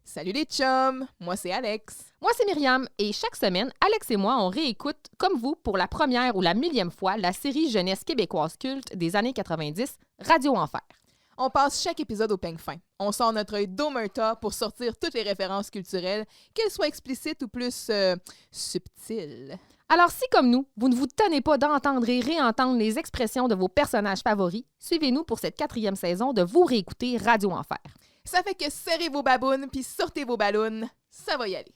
Salut les chums! Moi, c'est Alex. Moi, c'est Myriam, et chaque semaine, Alex et moi, on réécoute, comme vous, pour la première ou la millième fois, la série jeunesse québécoise culte des années 90, Radio Enfer. On passe chaque épisode au peigne fin. On sort notre œil d'omerta pour sortir toutes les références culturelles, qu'elles soient explicites ou plus subtiles. Alors, si comme nous, vous ne vous tenez pas d'entendre et réentendre les expressions de vos personnages favoris, suivez-nous pour cette 4e saison de Vous réécouter Radio Enfer. Ça fait que serrez vos babounes puis sortez vos ballons. Ça va y aller.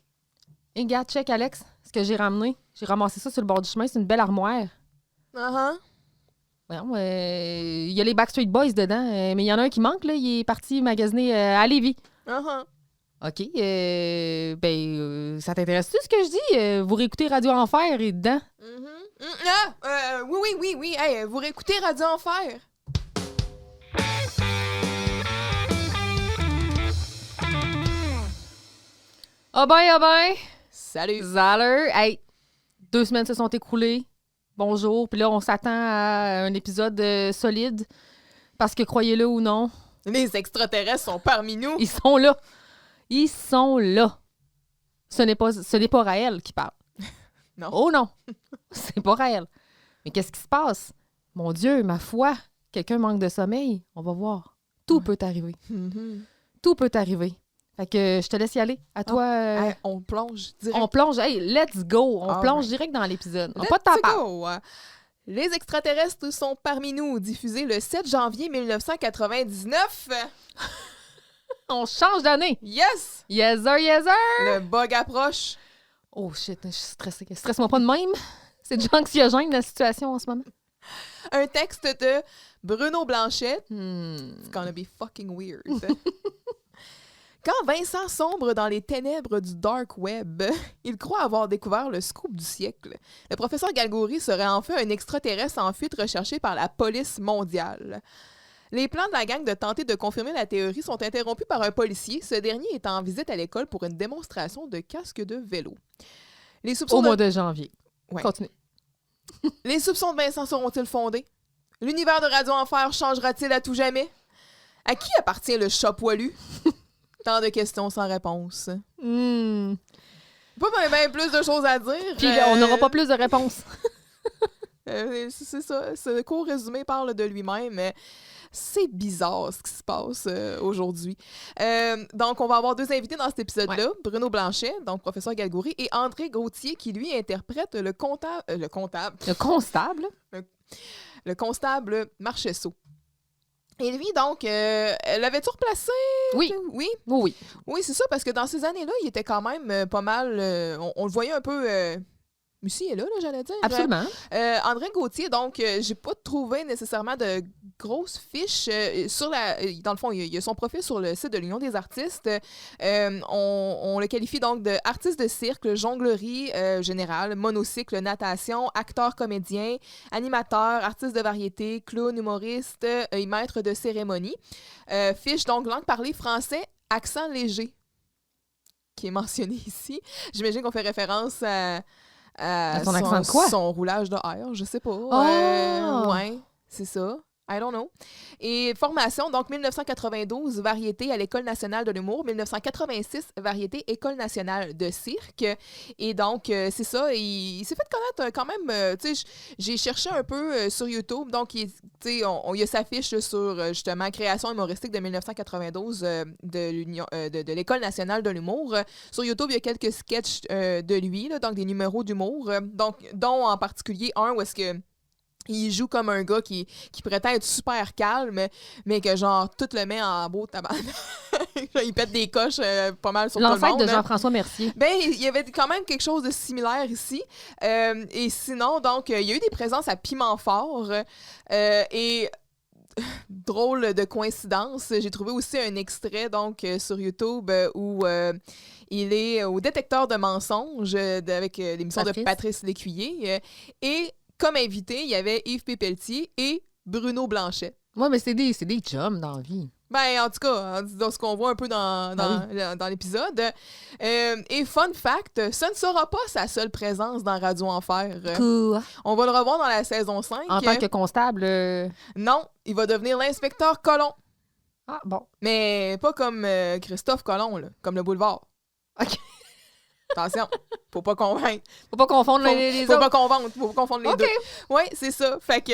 Et regarde, check Alex, ce que j'ai ramené. J'ai ramassé ça sur le bord du chemin, c'est une belle armoire. Voyons, il y a les Backstreet Boys dedans, mais il y en a un qui manque, là. Il est parti magasiner à Lévis. OK. Ça t'intéresse-tu ce que je dis? Vous réécoutez Radio Enfer et dedans? Oui. Hey, vous réécoutez Radio Enfer. Ah ben! Salut! Zaller! Hey, 2 semaines se sont écoulées. Bonjour. Puis là, on s'attend à un épisode solide. Parce que, croyez-le ou non... Les extraterrestres sont parmi nous! Ils sont là! Ils sont là! Ce n'est pas Raël qui parle. Non. Oh non! C'est pas Raël. Mais qu'est-ce qui se passe? Mon Dieu, ma foi! Quelqu'un manque de sommeil? On va voir. Tout peut arriver. Tout peut arriver. Fait que je te laisse y aller. À toi. Hey, on plonge direct. On plonge. Hey, let's go. On plonge direct dans l'épisode. On pas de temps à go. Les extraterrestres sont parmi nous, diffusé le 7 janvier 1999. On change d'année. Yes! Yes, sir, yes, sir! Le bug approche. Oh shit, je suis stressée. Stresse-moi pas de même. C'est déjà anxiogène la situation en ce moment. Un texte de Bruno Blanchet. It's gonna be fucking weird. Quand Vincent sombre dans les ténèbres du dark web, il croit avoir découvert le scoop du siècle. Le professeur Galgouri serait enfin un extraterrestre en fuite recherché par la police mondiale. Les plans de la gang de tenter de confirmer la théorie sont interrompus par un policier, ce dernier étant en visite à l'école pour une démonstration de casque de vélo. Les soupçons Au mois de janvier. Ouais. Continue. Les soupçons de Vincent seront-ils fondés? L'univers de Radio Enfer changera-t-il à tout jamais? À qui appartient le chat poilu? Tant de questions sans réponse. Pas bien plus de choses à dire. Puis on n'aura pas plus de réponses. C'est ça. Ce court résumé parle de lui-même, mais c'est bizarre ce qui se passe aujourd'hui. Donc, on va avoir 2 invités dans cet épisode-là. Ouais. Bruno Blanchet, donc professeur Galgouri, et André Gauthier, qui lui interprète le constable Marchesso. Et lui, donc, l'avais-tu replacé? Oui. Oui? Oui. Oui, c'est ça, parce que dans ces années-là, il était quand même pas mal... on le voyait un peu... Mussy est là, j'allais dire. Absolument. André Gauthier, donc, j'ai pas trouvé nécessairement de grosses fiches dans le fond, il y a son profil sur le site de l'Union des artistes. On le qualifie donc de artiste de cirque, jonglerie générale, monocycle, natation, acteur, comédien, animateur, artiste de variété, clown, humoriste et maître de cérémonie. Fiche donc langue parlée français, accent léger, qui est mentionné ici. J'imagine qu'on fait référence à son accent de quoi? Son roulage de R, je sais pas. Ouais, c'est ça. I don't know. Et formation, donc 1992, variété à l'École nationale de l'humour. 1986, variété École nationale de cirque. Et donc, c'est ça. Il s'est fait connaître quand même. Tu sais, j'ai cherché un peu sur YouTube. Donc, il y a sa fiche sur, justement, création humoristique de 1992 de l'École nationale de l'humour. Sur YouTube, il y a quelques sketchs de lui, là, donc des numéros d'humour. Donc, dont en particulier un où est-ce que il joue comme un gars qui prétend être super calme, mais que genre tout le met en beau tabac. Il pète des coches pas mal sur tout le monde. L'ancêtre de Jean-François Mercier. Ben, il y avait quand même quelque chose de similaire ici. Et sinon, donc, il y a eu des présences à Piment Fort. Et drôle de coïncidence, j'ai trouvé aussi un extrait donc sur YouTube où il est au détecteur de mensonges avec l'émission de Patrice Lécuyer. Et comme invité, il y avait Yves Pépeltier et Bruno Blanchet. Oui, mais c'est des chums dans la vie. Ben, en tout cas, dans ce qu'on voit un peu dans l'épisode. Et fun fact, ce ne sera pas sa seule présence dans Radio Enfer. Cool. On va le revoir dans la saison 5. En tant que constable? Non, il va devenir l'inspecteur Colomb. Ah, bon. Mais pas comme Christophe Colomb, là, comme le boulevard. OK. Attention, faut pas convaincre. Faut pas confondre les Faut autres. pas confondre les deux. Oui, c'est ça. Fait que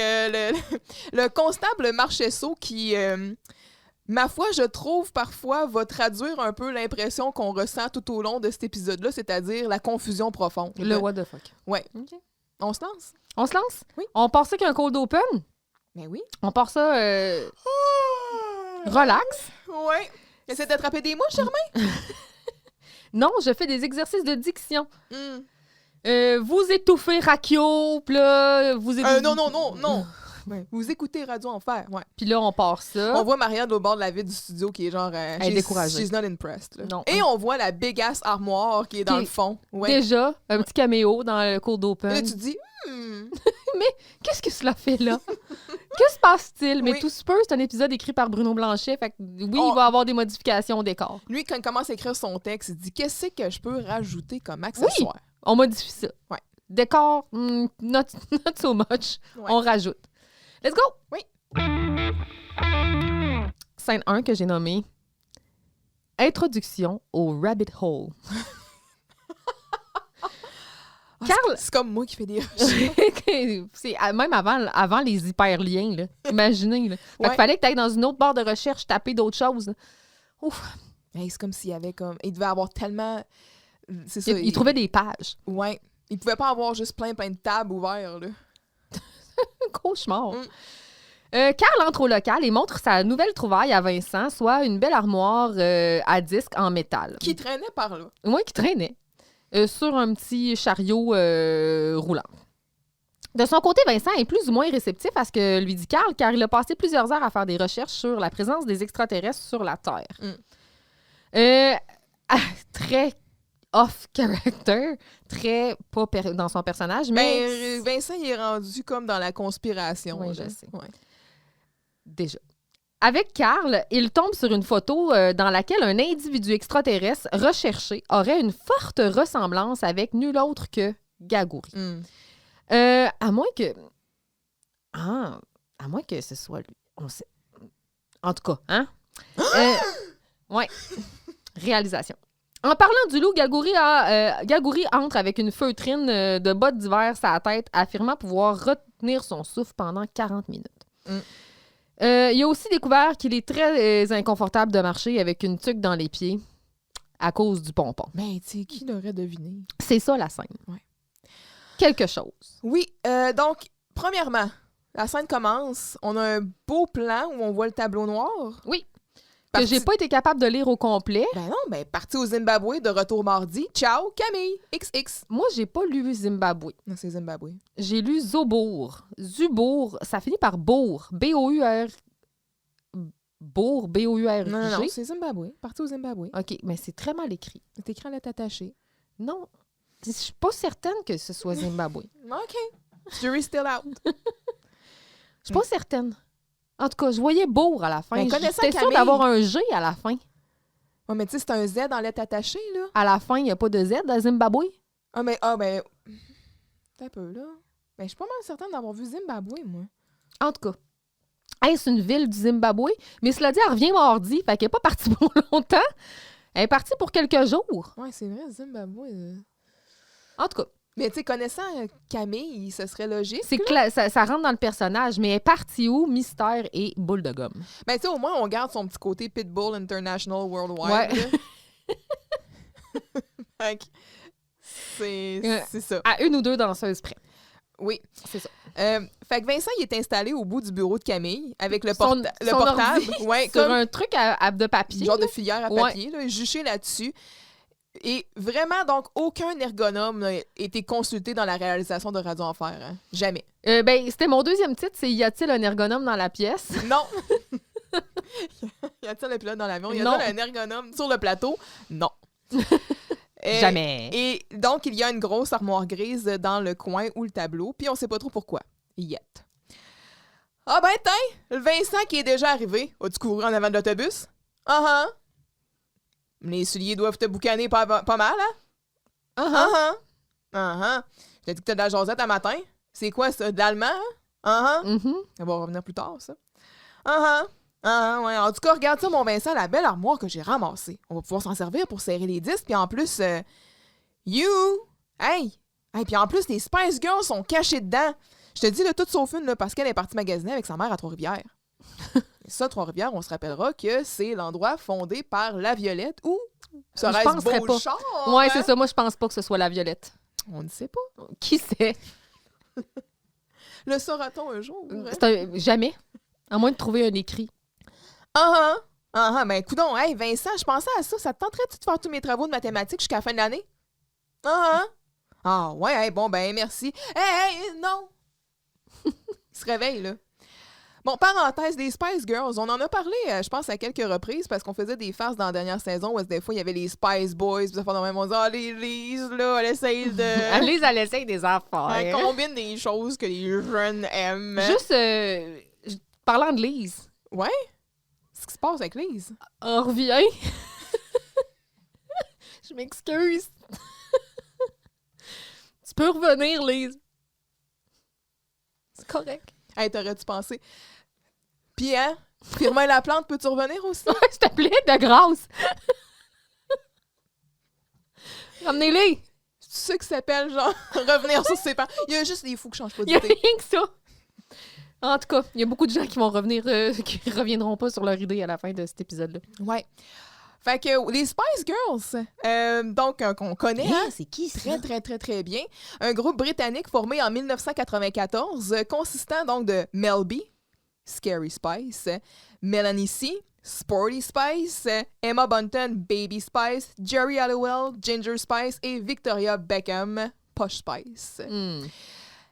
le constable Marchesso qui, ma foi, je trouve parfois va traduire un peu l'impression qu'on ressent tout au long de cet épisode-là, c'est-à-dire la confusion profonde. Le what the fuck. Ouais. OK. On se lance? On se lance? Oui. On part ça qu'un cold open? Ben oui. On part ça relax? Ouais. Essaie d'attraper des mouches, Germain? Non, je fais des exercices de diction. Mm. Vous étouffez Rakio, puis là, vous étouffez... Non. Ouais. Vous écoutez Radio Enfer, ouais. Puis là, on part ça. On voit Marianne au bord de la vitre du studio qui est genre... Elle est découragée. She's not impressed. Là. Non. Et on voit la big-ass armoire qui est dans Qui- le fond. Ouais. Déjà, un petit caméo dans le cold Et open. là, tu te dis... Qu'est-ce que cela fait là? Que se passe-t-il? Mais Oui. tout se peut, c'est un épisode écrit par Bruno Blanchet. Fait que oui, On- il va y avoir des modifications au décor. Lui, quand il commence à écrire son texte, il dit « Qu'est-ce que je peux rajouter comme accessoire? On modifie ça. Ouais. Décor, not so much. Ouais. On rajoute. Let's go! Oui. Scène 1 que j'ai nommée Introduction au Rabbit Hole. Carl- C'est comme moi qui fais des recherches. C'est même avant les hyperliens, là. Imaginez, là. Fait Ouais. qu'il fallait que tu ailles dans une autre barre de recherche taper d'autres choses. Là. Ouf. Hey, c'est comme s'il y avait comme... Il devait avoir tellement... C'est ça. Il trouvait des pages. Ouais. Il pouvait pas avoir juste plein de tables ouvertes, là. Cauchemar. Mm. Carl entre au local et montre sa nouvelle trouvaille à Vincent, soit une belle armoire à disque en métal. Qui traînait par là. Moi qui traînait sur un petit chariot roulant. De son côté, Vincent est plus ou moins réceptif à ce que lui dit Carl, car il a passé plusieurs heures à faire des recherches sur la présence des extraterrestres sur la Terre. Très off-character, très pas dans son personnage, mais... Ben, Vincent, il est rendu comme dans la conspiration. Oui, là. je sais. Ouais. Déjà. Avec Carl, il tombe sur une photo dans laquelle un individu extraterrestre recherché aurait une forte ressemblance avec nul autre que Gagouri. Mm. À moins que... Ah, à moins que ce soit lui. On sait... En tout cas, hein? Ouais. Réalisation. En parlant du loup, Gagouri entre avec une feutrine de bottes d'hiver sur la tête, affirmant pouvoir retenir son souffle pendant 40 minutes. Mm. Il a aussi découvert qu'il est très inconfortable de marcher avec une tuque dans les pieds à cause du pompon. Ben, tu sais, qui l'aurait deviné? C'est ça, la scène. Ouais. Quelque chose. Oui, donc, premièrement, la scène commence. On a un beau plan où on voit le tableau noir. Oui. Parti- Que j'ai pas été capable de lire au complet. Ben non, parti au Zimbabwe, de retour mardi. Ciao, Camille, XX. Moi, j'ai pas lu Zimbabwe. Non, c'est Zimbabwe. J'ai lu Zobour. Zubour, ça finit par Bour. B-O-U-R... Bour, B-O-U-R-G. Non, c'est Zimbabwe. Parti au Zimbabwe. OK, mais c'est très mal écrit. C'est écrit en lettres attachées. Non, je suis pas certaine que ce soit Zimbabwe. OK. Jury's still out. Je suis pas certaine. En tout cas, je voyais Bour à la fin. Ben, connaissant J'étais sûre Camille- d'avoir un G à la fin. Ouais, mais tu sais, c'est un Z en lettres attachées, là. À la fin, il n'y a pas de Z à Zimbabwe. Ben... T'as un peu, là. Ben, je suis pas mal certaine d'avoir vu Zimbabwe, moi. En tout cas, est-ce une ville du Zimbabwe? Mais cela dit, elle revient mardi, fait qu'elle n'est pas partie pour longtemps. Elle est partie pour quelques jours. Ouais, c'est vrai, Zimbabwe. En tout cas, Mais tu sais, connaissant Camille, ce serait logique. c'est ça rentre dans le personnage, mais elle est partie où? Mystère et boule de gomme. Ben, tu sais, au moins, on garde son petit côté Pitbull International Worldwide. Ouais. là. Fait que c'est ça. À une ou deux danseuses près. Oui. C'est ça. Fait que Vincent, il est installé au bout du bureau de Camille avec le, Son le portable. ordi Ouais, sur comme un truc de papier. genre de là. filière à Ouais. papier, là, juché là-dessus. Et vraiment, donc, aucun ergonome n'a été consulté dans la réalisation de Radio Enfer. Hein? Jamais. Ben, c'était mon deuxième titre, c'est Y a-t-il un ergonome dans la pièce? Non! Y a-t-il un pilote dans l'avion? Y Non. a-t-il un ergonome sur le plateau? Non. Jamais. Et donc, il y a une grosse armoire grise dans le coin ou le tableau, puis on sait pas trop pourquoi. Yet. Ah ben, tiens! Le Vincent qui est déjà arrivé. As-tu couru en avant de l'autobus? Ah Les souliers doivent te boucaner pas mal, hein? J'ai dit que t'as de la jasette un matin. C'est quoi, ça? De l'allemand, hein? Mhm. Ça va revenir plus tard, ça. Ah, ouais. En tout cas, regarde ça, mon Vincent, la belle armoire que j'ai ramassée. On va pouvoir s'en servir pour serrer les disques. Puis en plus, Hey! Hey, puis en plus, les Spice Girls sont cachées dedans. Je te dis, là, tout sauf une, là, parce qu'elle est partie magasiner avec sa mère à Trois-Rivières. Et ça, Trois-Rivières, on se rappellera que c'est l'endroit fondé par La Violette ou serait-ce Beauchard? Ouais, c'est ça. Moi, je pense pas que ce soit La Violette. On ne sait pas. Qui sait? Le saura-t-on un jour? Jamais. À moins de trouver un écrit. Ben, coudonc, hey, Vincent, je pensais à ça. Ça te tenterait-tu de faire tous mes travaux de mathématiques jusqu'à la fin de l'année? Ah, ouais, hey, bon, ben, merci. Hey, non! Il se réveille, là. Bon, parenthèse, des Spice Girls, on en a parlé, je pense, à quelques reprises, parce qu'on faisait des farces dans la dernière saison où des fois, il y avait les Spice Boys, puis ça fait même, on dit, les Lise, là, elle essaye de... Lise, elle essaye des affaires. Elle combine des choses que les jeunes aiment. Juste, parlant de Lise. Ouais? Qu'est-ce qui se passe avec Lise? On revient. Je m'excuse. Tu peux revenir, Lise. C'est correct. Hey, t'aurais-tu pensé? Puis, hein? Firmin Laplante, peux-tu revenir aussi? S'il te plaît, de grâce. Ramenez-les. C'est ça qui s'appelle, genre, revenir sur ses parents. Il y a juste des fous qui changent pas Il y a d'idée. rien que ça. En tout cas, il y a beaucoup de gens qui vont revenir, qui reviendront pas sur leur idée à la fin de cet épisode-là. Ouais. Fait que les Spice Girls, donc qu'on connaît, c'est qui ça? très, très, très, très bien. Un groupe britannique formé en 1994, consistant donc de Mel B, Scary Spice, Melanie C, Sporty Spice, Emma Bunton, Baby Spice, Jerry Halliwell, Ginger Spice et Victoria Beckham, Posh Spice.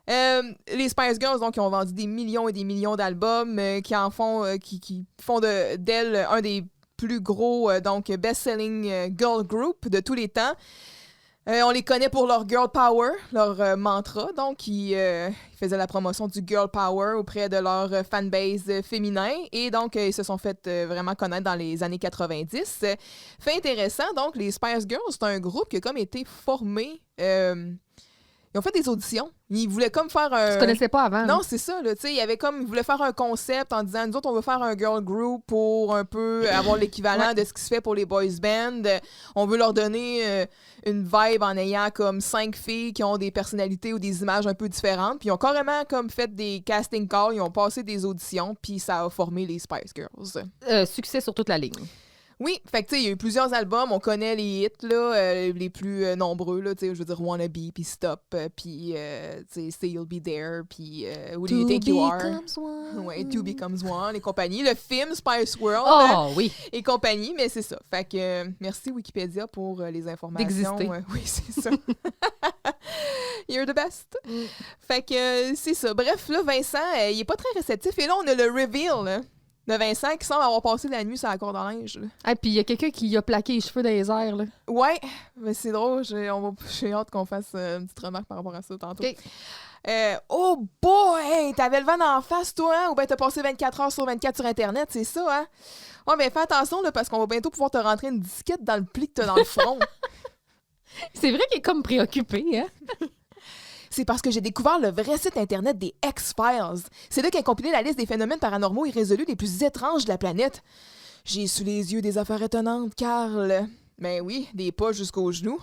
Les Spice Girls, donc, qui ont vendu des millions et des millions d'albums, qui font d'elles un des plus gros best-selling girl group de tous les temps. On les connaît pour leur girl power, leur mantra. Donc, ils faisaient la promotion du girl power auprès de leur fanbase féminin. Et donc, ils se sont fait vraiment connaître dans les années 90. Fait intéressant, donc, les Spice Girls, c'est un groupe qui a comme été formé... Ils ont fait des auditions. Ils voulaient comme faire un... Tu connaissais pas avant? Non, c'est ça. Là, ils voulaient faire un concept en disant, nous autres, on veut faire un girl group pour un peu avoir l'équivalent de ce qui se fait pour les boys bands. On veut leur donner une vibe en ayant comme 5 filles qui ont des personnalités ou des images un peu différentes. Puis ils ont carrément comme fait des casting calls, ils ont passé des auditions, puis ça a formé les Spice Girls. Succès sur toute la ligne. Oui, fait que tu sais, il y a eu plusieurs albums, on connaît les hits là, les plus nombreux là, tu sais, je veux dire Wanna Be, puis Stop, puis tu sais Say You'll Be There, puis Who Do You Think You Are? Ouais, Two Becomes One et compagnie, le film Spice World oui. et compagnie, mais c'est ça. Fait que merci Wikipédia pour les informations. D'exister. Oui, c'est ça. You're the best. Fait que c'est ça. Bref, là Vincent, il est pas très réceptif et là on a le reveal là, de Vincent qui semble avoir passé la nuit sur la corde à linge. Ah, puis il y a quelqu'un qui a plaqué les cheveux dans les airs, là. Ouais, mais c'est drôle. J'ai hâte qu'on fasse une petite remarque par rapport à ça tantôt. Okay. Oh boy! Hey, t'avais le vent en face, toi, hein? Ou bien t'as passé 24 heures sur 24 sur Internet, c'est ça, hein? Ouais, mais fais attention, là, parce qu'on va bientôt pouvoir te rentrer une disquette dans le pli que t'as dans le front. C'est vrai qu'il est comme préoccupé, hein? C'est parce que j'ai découvert le vrai site Internet des X-Files. C'est là qu'est compilé la liste des phénomènes paranormaux irrésolus les plus étranges de la planète. J'ai sous les yeux des affaires étonnantes, Carl. Ben oui, des pas jusqu'aux genoux.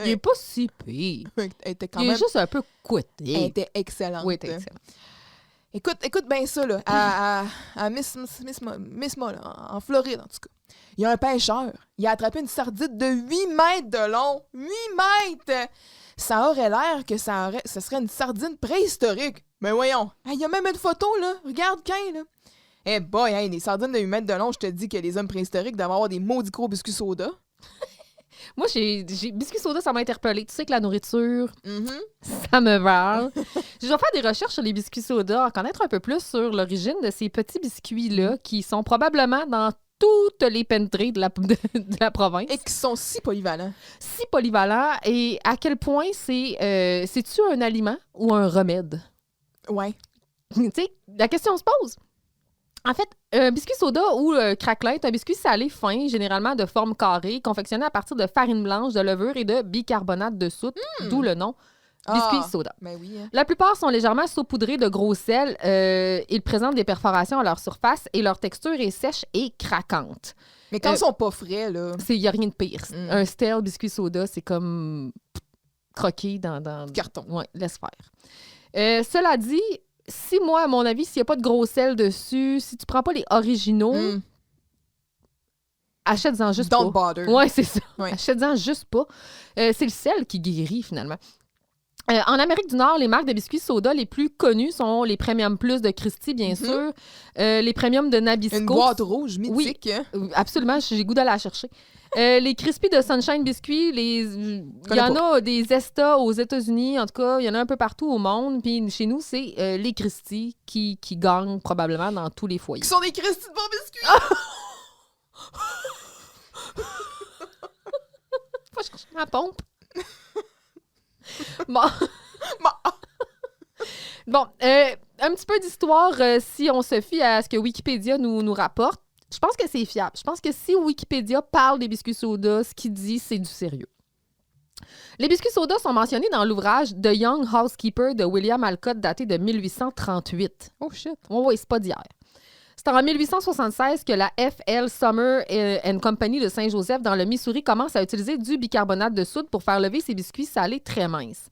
Il est pas si pire. Elle était quand il même... est juste un peu couetté. Elle était excellente. Oui, elle était excellente. Écoute bien ça, là. À Miss Mo, là, en Floride, en tout cas. Il y a un pêcheur. Il a attrapé une sardine de 8 mètres de long. 8 mètres! Ça aurait l'air que ce serait une sardine préhistorique. Mais voyons. Il y a même une photo, là. Regarde, là. Eh boy, des sardines de 8 mètres de long, je te dis que les hommes préhistoriques doivent avoir des maudits gros biscuits soda. Moi, j'ai biscuits soda, ça m'a interpellée. Tu sais que la nourriture, ça me parle. Je vais faire des recherches sur les biscuits soda, en connaître un peu plus sur l'origine de ces petits biscuits-là qui sont probablement dans toutes les pentrées de la province. Et qui sont si polyvalents. Si polyvalents. Et à quel point c'est-tu un aliment ou un remède? Ouais. Tu sais, la question se pose. En fait, un biscuit soda ou craquelette, un biscuit salé fin, généralement de forme carrée, confectionné à partir de farine blanche, de levure et de bicarbonate de soude, d'où le nom biscuits soda. Ben oui. Hein. La plupart sont légèrement saupoudrés de gros sel. Ils présentent des perforations à leur surface et leur texture est sèche et craquante. Mais quand ils sont pas frais, là... Il n'y a rien de pire. Un stale biscuit soda, c'est comme croquer dans... carton. Oui, laisse faire. Cela dit, si moi, à mon avis, s'il n'y a pas de gros sel dessus, si tu prends pas les originaux, achète-en juste Don't pas. bother. Oui, c'est ça. Ouais. Achète-en juste pas. C'est le sel qui guérit, finalement. En Amérique du Nord, les marques de biscuits soda les plus connues sont les Premium Plus de Christie, bien sûr, les Premium de Nabisco. Une boîte rouge mythique. Oui, absolument, j'ai goût d'aller la chercher. Les Crispy de Sunshine Biscuits, il y en a des Zesta aux États-Unis, en tout cas, il y en a un peu partout au monde. Puis chez nous, c'est les Crispy qui gagnent probablement dans tous les foyers. Qui sont des Crispy de bons biscuits! Faut que je cherche ma pompe. Bon. Bon, un petit peu d'histoire si on se fie à ce que Wikipédia nous rapporte. Je pense que c'est fiable. Je pense que si Wikipédia parle des biscuits soda, ce qu'il dit, c'est du sérieux. Les biscuits soda sont mentionnés dans l'ouvrage The Young Housekeeper de William Alcott, daté de 1838. Oh shit! Oui, c'est pas d'hier. C'est en 1876 que la F.L. Summer and Company de Saint-Joseph, dans le Missouri, commence à utiliser du bicarbonate de soude pour faire lever ses biscuits salés très minces.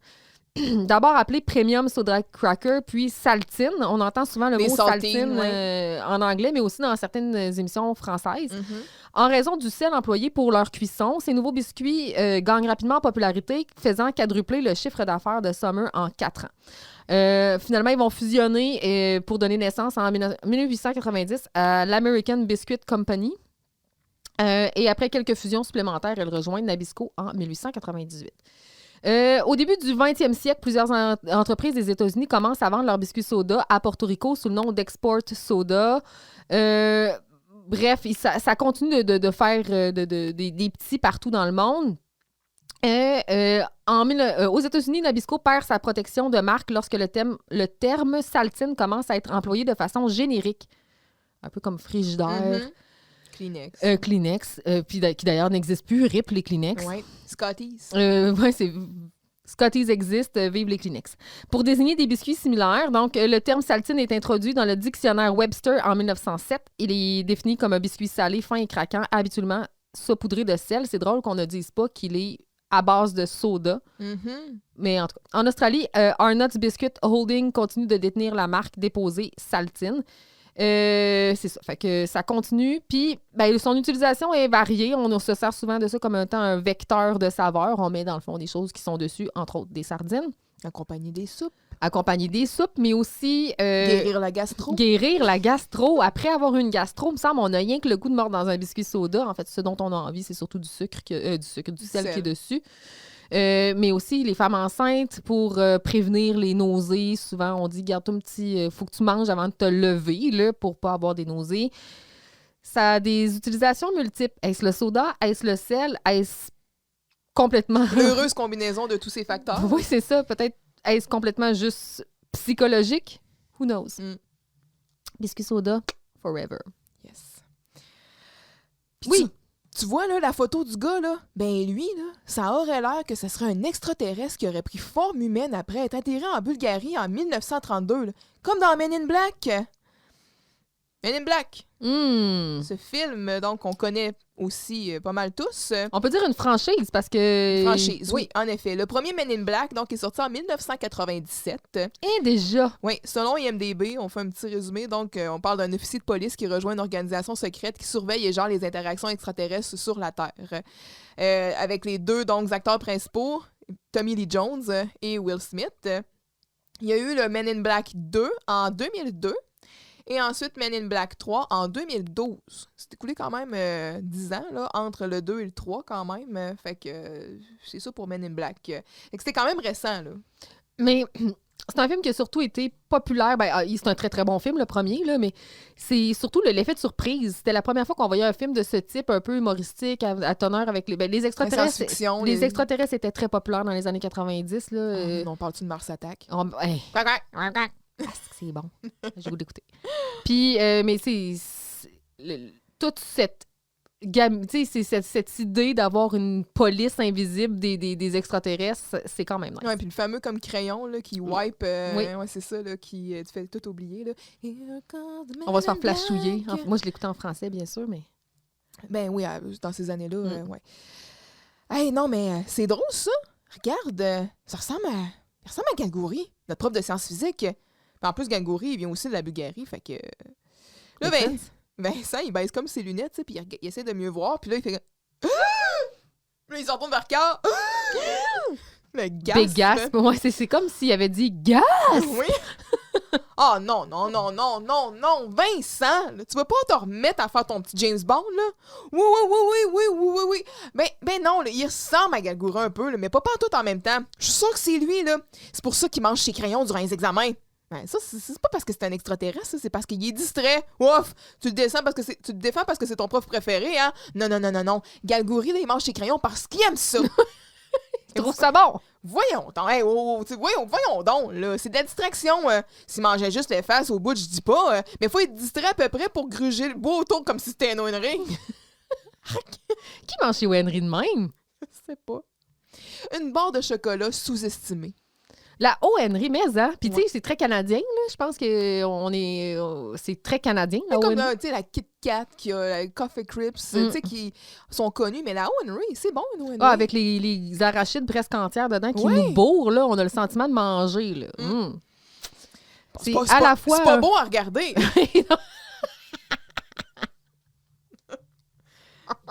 D'abord appelé Premium Soda Cracker, puis Saltine. On entend souvent le mot Saltine en anglais, mais aussi dans certaines émissions françaises. En raison du sel employé pour leur cuisson, ces nouveaux biscuits gagnent rapidement en popularité, faisant quadrupler le chiffre d'affaires de Summer en 4 ans. Finalement, ils vont fusionner pour donner naissance en 1890 à l'American Biscuit Company. Et après quelques fusions supplémentaires, elles rejoignent Nabisco en 1898. Au début du 20e siècle, plusieurs entreprises des États-Unis commencent à vendre leurs biscuits soda à Porto Rico sous le nom d'Export Soda. Bref, ça continue de faire des petits partout dans le monde. Aux États-Unis, Nabisco perd sa protection de marque lorsque le terme saltine commence à être employé de façon générique. Un peu comme Frigidaire. Kleenex. Kleenex, qui d'ailleurs n'existe plus. RIP les Kleenex. Oui, Scotties. Oui, c'est... Scotties existe, vive les Kleenex. Pour désigner des biscuits similaires, donc le terme saltine est introduit dans le dictionnaire Webster en 1907. Il est défini comme un biscuit salé, fin et craquant, habituellement saupoudré de sel. C'est drôle qu'on ne dise pas qu'il est à base de soda. Mais en tout cas, en Australie, Arnott's Biscuit Holding continue de détenir la marque déposée Saltine. C'est ça. Fait que ça continue. Puis, son utilisation est variée. On se sert souvent de ça comme un vecteur de saveur. On met dans le fond des choses qui sont dessus, entre autres des sardines. Accompagner des soupes. Accompagner des soupes, mais aussi... guérir la gastro. Guérir la gastro. Après avoir eu une gastro, il me semble, on n'a rien que le goût de mordre dans un biscuit soda. En fait, ce dont on a envie, c'est surtout du sel qui est dessus. Mais aussi les femmes enceintes pour prévenir les nausées. Souvent, on dit, garde-toi un petit... faut que tu manges avant de te lever là, pour pas avoir des nausées. Ça a des utilisations multiples. Est-ce le soda? Est-ce le sel? Est-ce complètement... L'heureuse combinaison de tous ces facteurs. Oui, c'est ça. Peut-être est-ce complètement juste psychologique? Who knows? Biscuit soda, forever. Yes. Puis oui. Tu vois, là, la photo du gars, là, ben lui, là, ça aurait l'air que ce serait un extraterrestre qui aurait pris forme humaine après être atterri en Bulgarie en 1932, là, comme dans Men in Black. Men in Black. Ce film, donc, on connaît aussi pas mal tous. On peut dire une franchise, parce que... Franchise, oui, en effet. Le premier Men in Black, donc, est sorti en 1997. Et déjà? Oui, selon IMDb, on fait un petit résumé. Donc, on parle d'un officier de police qui rejoint une organisation secrète qui surveille et gère les interactions extraterrestres sur la Terre. Avec les deux, donc, acteurs principaux, Tommy Lee Jones et Will Smith. Il y a eu le Men in Black 2 en 2002. Et ensuite, Men in Black 3 en 2012. C'est écoulé quand même 10 ans, là, entre le 2 et le 3 quand même. Fait que c'est ça pour Men in Black. Fait que c'était quand même récent, là. Mais c'est un film qui a surtout été populaire. C'est un très, très bon film, le premier, là, mais c'est surtout l'effet de surprise. C'était la première fois qu'on voyait un film de ce type, un peu humoristique, à teneur avec les extraterrestres. Les extraterrestres étaient très populaires dans les années 90. Là, on parle-tu de Mars Attack? C'est bon. J'ai goût d'écouter. Puis, mais toute cette tu sais, c'est cette idée d'avoir une police invisible des extraterrestres, c'est quand même nice. Ouais, puis le fameux comme crayon là, qui wipe, Oui. ouais, c'est ça, là, qui te fait tout oublier. Là. On va se faire flashouiller. Moi, je l'écoutais en français, bien sûr, mais... Ben oui, dans ces années-là, ouais. Hey, non, mais c'est drôle, ça. Regarde, ça ressemble à Galgouri, notre prof de sciences physiques. En plus, Galgouri, il vient aussi de la Bulgarie, fait que... Là, Vincent, il baisse comme ses lunettes, tu sais, puis il essaie de mieux voir, puis là, il fait... Là, il s'en tourne vers Carl. Le gasp. Des gasps. Ouais, c'est comme s'il avait dit « Gaz! » Oui. Ah non, Vincent, là, tu vas pas te remettre à faire ton petit James Bond, là? Oui. Ben non, là, il ressemble à Galgoura un peu, là, mais pas tout en même temps. Je suis sûre que c'est lui, là. C'est pour ça qu'il mange ses crayons durant les examens. Ben ça, c'est pas parce que c'est un extraterrestre, ça, c'est parce qu'il est distrait. Ouf! Tu te défends parce que c'est ton prof préféré, hein? Non. Galgouri, là, il mange ses crayons parce qu'il aime ça. Tu trouves ça bon? Voyons donc, là. C'est de la distraction. S'il mangeait juste les faces au bout, je dis pas. Mais faut être distrait à peu près pour gruger le bout autour comme si c'était un Henry. Qui mange chez Henry de même? Je sais pas. Une barre de chocolat sous-estimée. La Henry, mais hein? Puis tu sais, c'est très canadien, là. Je pense que c'est très canadien, la comme Henry. tu sais, la Kit Kat, qui a la Coffee Crips, tu sais, qui sont connus. Mais la Henry, c'est bon, une Henry. Ah, avec les arachides presque entières dedans qui Ouais. nous bourrent, là. On a le sentiment de manger, là. C'est la fois... C'est pas beau à regarder.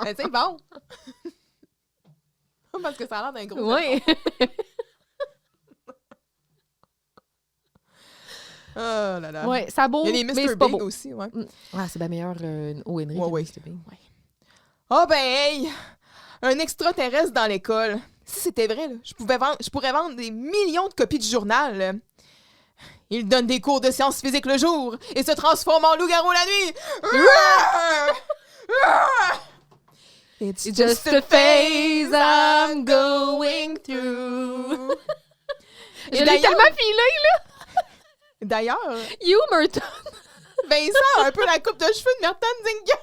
Mais c'est bon. Parce que ça a l'air d'un gros... Oui. Oh là là. Ouais, ça beau, il y a les mais Mr. c'est pas Big beau. aussi, ouais. Ah, c'est bien meilleur une Henry que Ouais. Mr. Big. Ouais. Ah ben hey! Un extraterrestre dans l'école. Si c'était vrai, là, je pourrais vendre des millions de copies du journal. Là. Il donne des cours de sciences physiques le jour et se transforme en loup-garou la nuit. It's just a phase I'm going through. Je l'ai tellement filé, là! D'ailleurs, You, Merton! Vincent a un peu la coupe de cheveux de Merton Zinga.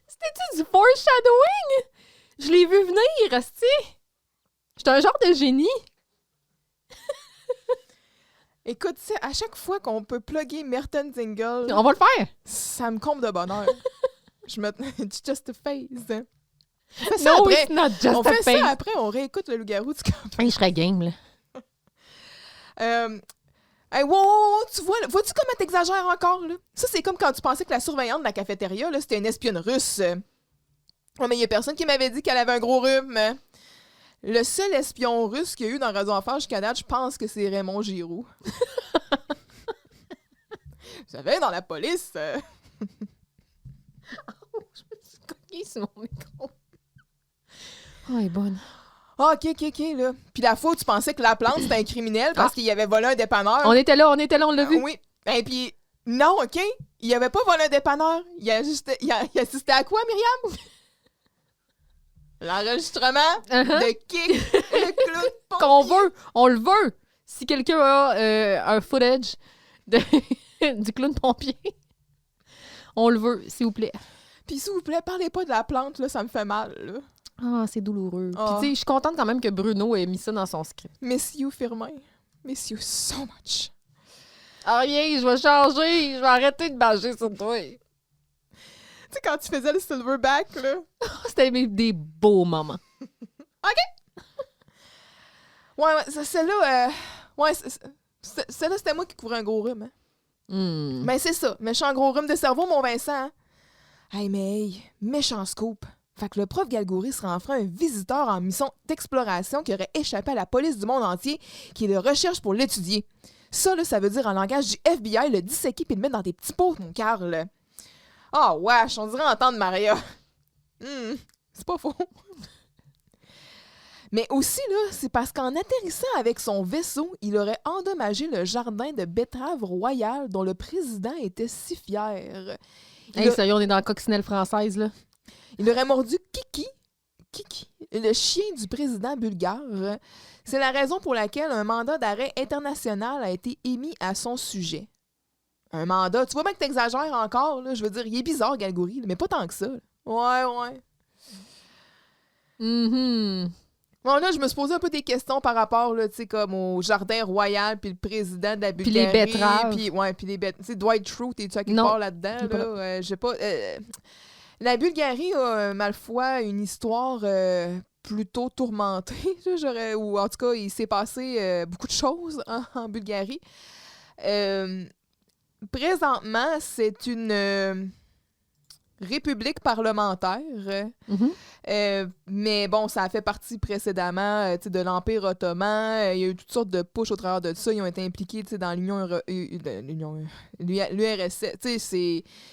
C'était-tu du foreshadowing? Je l'ai vu venir, asti! J'étais un genre de génie. Écoute, tu sais, à chaque fois qu'on peut plugger Merton Zingle, On va le faire! ça me comble de bonheur. It's just a phase. No, it's not just on a fait phase. ça après, on réécoute le loup-garou du camp. Hey, je serais game, là. Hey, wow, tu vois-tu comment t'exagères encore, là? Ça, c'est comme quand tu pensais que la surveillante de la cafétéria, là, c'était une espionne russe. Ouais, mais il y a personne qui m'avait dit qu'elle avait un gros rhume. Le seul espion russe qu'il y a eu dans Radio Enfer jusqu'à date, je pense que c'est Raymond Giroux. Vous savez, dans la police... Je me suis cognée sur mon micro. Oh, elle est bonne. Ah, OK, là. Puis la fois où tu pensais que la plante, c'était un criminel parce qu'il avait volé un dépanneur. On était là, on l'a vu. Oui. Et puis, non, OK? Il avait pas volé un dépanneur. Il assistait à quoi, Myriam? L'enregistrement de Kick, le clown pompier. Qu'on veut, on le veut. Si quelqu'un a un footage du clown pompier, on le veut, s'il vous plaît. Puis s'il vous plaît, parlez pas de la plante, là, ça me fait mal, là. Ah, c'est douloureux. Ah. Puis tu sais, je suis contente quand même que Bruno ait mis ça dans son script. Miss you, Firmin. Miss you so much. Ah rien, je vais changer, je vais arrêter de bâcher sur toi. Tu sais, quand tu faisais le silverback, là. C'était des beaux moments. OK! Ouais, celle-là, celle-là, c'était moi qui couvrais un gros rhume, hein. Mais c'est ça, méchant gros rhume de cerveau, mon Vincent. Hein? Hey, mais hey, méchant scoop. Fait que le prof Galgouri sera enfin un visiteur en mission d'exploration qui aurait échappé à la police du monde entier qui le recherche pour l'étudier. Ça, là, ça veut dire en langage du FBI, le disséquer puis le mettre dans des petits pots, mon Carl. Ah, wesh, on dirait entendre Maria. C'est pas faux. Mais aussi, là, c'est parce qu'en atterrissant avec son vaisseau, il aurait endommagé le jardin de betteraves royales dont le président était si fier. Hey, sérieux, on est dans la coccinelle française, là. Il aurait mordu Kiki, le chien du président bulgare. C'est la raison pour laquelle un mandat d'arrêt international a été émis à son sujet. Un mandat, tu vois bien que t'exagères encore, là. Je veux dire, il est bizarre, Galgouri, mais pas tant que ça. Ouais. Bon, là, je me suis posé un peu des questions par rapport, là, tu sais, comme au jardin royal, puis le président de la Bulgarie. Puis les betteraves. Puis les betteraves. Tu sais, Dwight Schrute, t'es-tu à quelque Non. part là-dedans? Là? J'ai pas... la Bulgarie a, ma foi, une histoire plutôt tourmentée, ou en tout cas, il s'est passé beaucoup de choses en Bulgarie. Présentement, c'est une... république parlementaire. Mais bon, ça a fait partie précédemment de l'Empire ottoman. Il y a eu toutes sortes de pushs au travers de ça. Ils ont été impliqués dans l'URSS.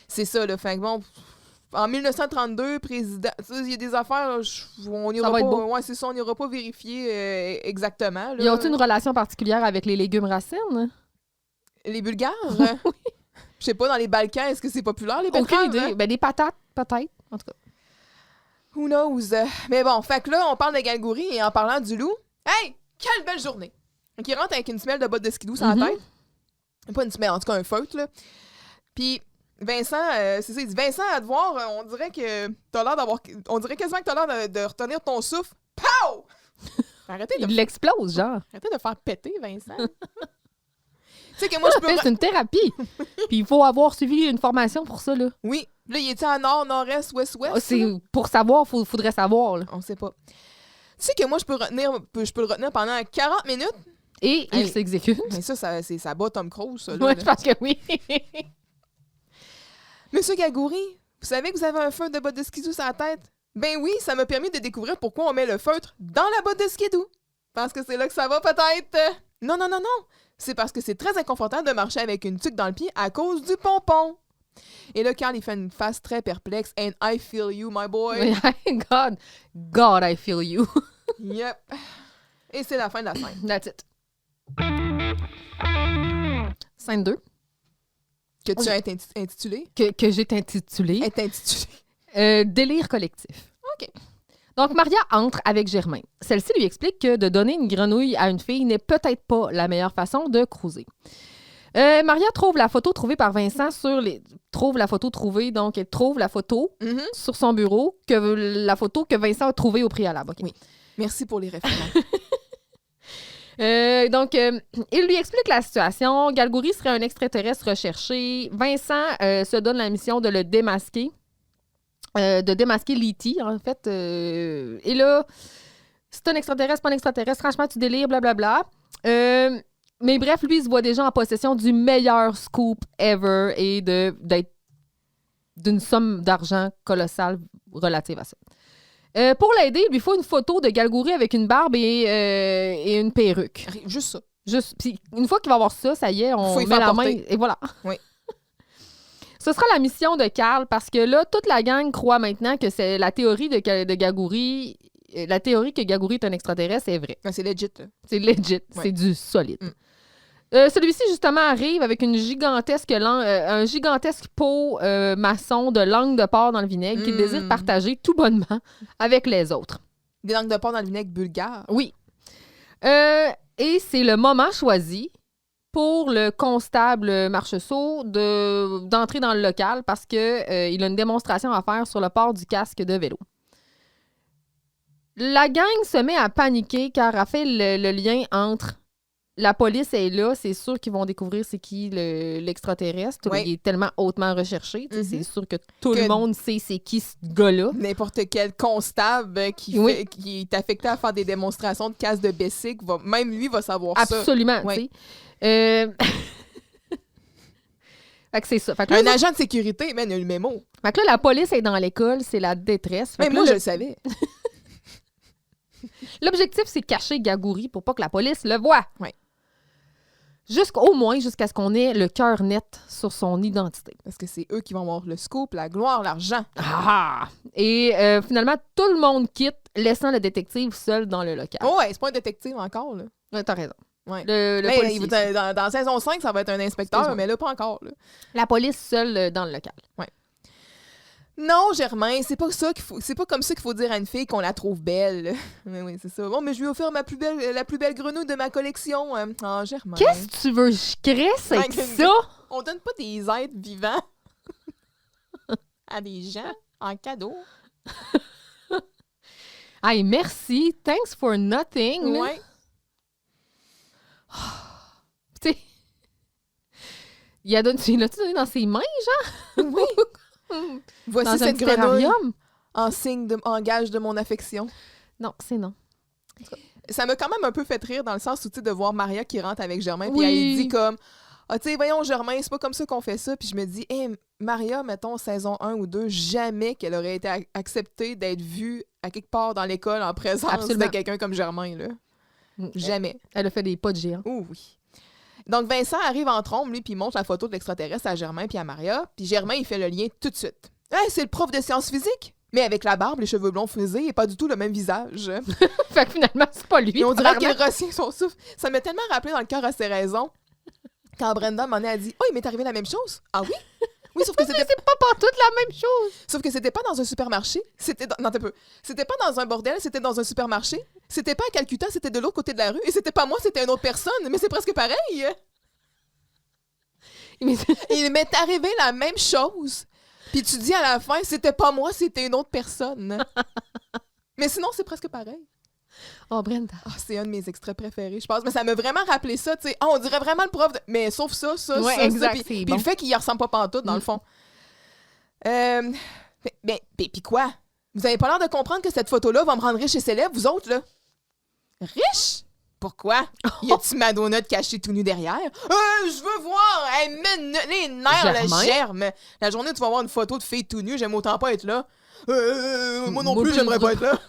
C'est ça, là. Fait que bon, en 1932, président... Il y a des affaires, là, on n'ira pas... Ouais, c'est ça, on n'ira pas vérifier exactement. Là. Ils ont une relation particulière avec les légumes racines? Les Bulgares? Oui. Je sais pas, dans les Balkans, est-ce que c'est populaire, les betteraves? Aucune idée. Ben, des patates, peut-être, en tout cas. Who knows? Mais bon, fait que là, on parle de Galgouri et en parlant du loup, hey! Quelle belle journée! Donc, il rentre avec une semelle de bottes de skidoo sur la tête. Pas une semelle, en tout cas un feutre, là. Puis Vincent, c'est ça, il dit, Vincent, à te voir, on dirait que t'as l'air d'avoir... On dirait quasiment que t'as l'air de retenir ton souffle. Pow! Il l'explose, genre. Arrêtez de faire péter, Vincent. Tu sais que moi, je peux... C'est une thérapie. Puis il faut avoir suivi une formation pour ça, là. Oui. Là, il était en nord, nord-est, ouest-ouest. Pour savoir, faudrait savoir, là. On sait pas. Tu sais que moi, je peux le retenir pendant 40 minutes. Et il s'exécute. Mais ça bat Tom Cruise, ça. Oui, je pense que oui. Monsieur Galgouri, vous savez que vous avez un feutre de bottes de skidoo sur la tête? Ben oui, ça m'a permis de découvrir pourquoi on met le feutre dans la botte de skidoo. Parce que c'est là que ça va, peut-être. Non. C'est parce que c'est très inconfortable de marcher avec une tuque dans le pied à cause du pompon. Et là, Carl, il fait une face très perplexe. And I feel you, my boy. God, I feel you. Yep. Et c'est la fin de la scène. That's it. Scène 2. Que tu as intitulé? Que j'ai intitulé. Est intitulé. Délire collectif. OK. Donc, Maria entre avec Germain. Celle-ci lui explique que de donner une grenouille à une fille n'est peut-être pas la meilleure façon de cruiser. Maria trouve la photo trouvée par Vincent trouve la photo sur son bureau, la photo que Vincent a trouvée au préalable. Okay. Oui. Merci pour les références. Donc, il lui explique la situation. Galgouri serait un extraterrestre recherché. Vincent se donne la mission de le démasquer. De démasquer Letty, en fait. Et là, c'est un extraterrestre, pas un extraterrestre. Franchement, tu délires, blablabla. Mais bref, lui, il se voit déjà en possession du meilleur scoop ever et d'une somme d'argent colossale relative à ça. Pour l'aider, il lui faut une photo de Galgouri avec une barbe et une perruque. Juste ça. Puis une fois qu'il va avoir ça, ça y est, on met la main et voilà. Oui. Ce sera la mission de Carl parce que là, toute la gang croit maintenant que c'est la théorie de Galgouri. La théorie que Galgouri est un extraterrestre est vraie. C'est legit. C'est legit. Ouais. C'est du solide. Celui-ci, justement, arrive avec un gigantesque pot maçon de langue de porc dans le vinaigre qu'il désire partager tout bonnement avec les autres. Des langues de porc dans le vinaigre bulgare? Oui. Et c'est le moment choisi pour le constable Marcheseau d'entrer dans le local parce qu'il a une démonstration à faire sur le port du casque de vélo. La gang se met à paniquer car a fait le lien entre la police est là, c'est sûr qu'ils vont découvrir c'est qui l'extraterrestre. Oui. Il est tellement hautement recherché. C'est sûr que tout le monde sait c'est qui ce gars-là. N'importe quel constable qui est affecté à faire des démonstrations de casse de Bessic, même lui va savoir ça. Absolument. Oui. Fait que c'est ça. Fait que un agent de sécurité, man, il a le mémo. Fait que là, la police est dans l'école, c'est la détresse. Mais moi, je le savais. L'objectif, c'est cacher Galgouri pour pas que la police le voie. Oui. Jusqu'à ce qu'on ait le cœur net sur son identité. Parce que c'est eux qui vont avoir le scoop, la gloire, l'argent. Ah! Et finalement, tout le monde quitte, laissant le détective seul dans le local. Oh ouais, c'est pas un détective encore, là. Ouais, t'as raison. Ouais. Le dans saison 5, ça va être un inspecteur, mais là, pas encore. Là. La police seule dans le local. Ouais. Non, Germain, c'est pas comme ça qu'il faut dire à une fille qu'on la trouve belle. Oui, c'est ça. Bon, mais je lui ai offert la plus belle grenouille de ma collection. Germain. Qu'est-ce que tu veux que je crisse avec ça? On donne pas des êtres vivants à des gens. En cadeau. Hey, merci. Thanks for nothing. Ouais. Tu sais, tu l'as-tu donné dans ses mains, genre? Oui. Voici Dans cette un grenouille terrarium? en gage de mon affection. Non, c'est non. Ça m'a quand même un peu fait rire dans le sens où, tu sais, de voir Maria qui rentre avec Germain, puis Oui. elle dit comme, ah, tu sais, voyons, Germain, c'est pas comme ça qu'on fait ça. Puis je me dis, hé, Maria, mettons, saison 1 ou 2, jamais qu'elle aurait été acceptée d'être vue à quelque part dans l'école en présence Absolument. de quelqu'un comme Germain, là. Jamais. Elle a fait des pas de géant. Oh oui. Donc, Vincent arrive en trombe, lui, puis il montre la photo de l'extraterrestre à Germain puis à Maria. Puis Germain, il fait le lien tout de suite. Hey, c'est le prof de sciences physiques, mais avec la barbe, les cheveux blonds frisés et pas du tout le même visage. Fait que finalement, c'est pas lui. Et on dirait tabarnak. qu'il retient son souffle. Ça m'a tellement rappelé dans le cœur à ses raisons. Quand Brenda m'en a dit « Oh, il m'est arrivé la même chose. » Ah oui? Oui, sauf que c'était C'est pas partout la même chose. sauf que c'était pas dans un supermarché. C'était dans... Non, t'as peu. C'était pas dans un bordel, c'était dans un supermarché. C'était pas à Calcutta, c'était de l'autre côté de la rue. Et c'était pas moi, c'était une autre personne. Mais c'est presque pareil. Mais Il m'est arrivé la même chose. Puis tu dis à la fin, c'était pas moi, c'était une autre personne. Mais sinon, c'est presque pareil. oh, Brenda. Ah, c'est un de mes extraits préférés, je pense. Mais ça m'a vraiment rappelé ça, tu sais. Ah, on dirait vraiment le prof de... Mais sauf ça, Ouais, ça, exact, Puis c'est puis bon. le fait qu'il y ressemble pas pantoute, dans le fond. Mais puis quoi? Vous avez pas l'air de comprendre que cette photo-là va me rendre riche et célèbre, vous autres, là? Riche? Pourquoi? Y a-tu Madonna de caché tout nu derrière? Je veux voir! Hey, les nerfs, Germain? le germe! La journée où tu vas voir une photo de fille tout nu, j'aime autant pas être là. Moi non Moi plus, plus, j'aimerais pas être là.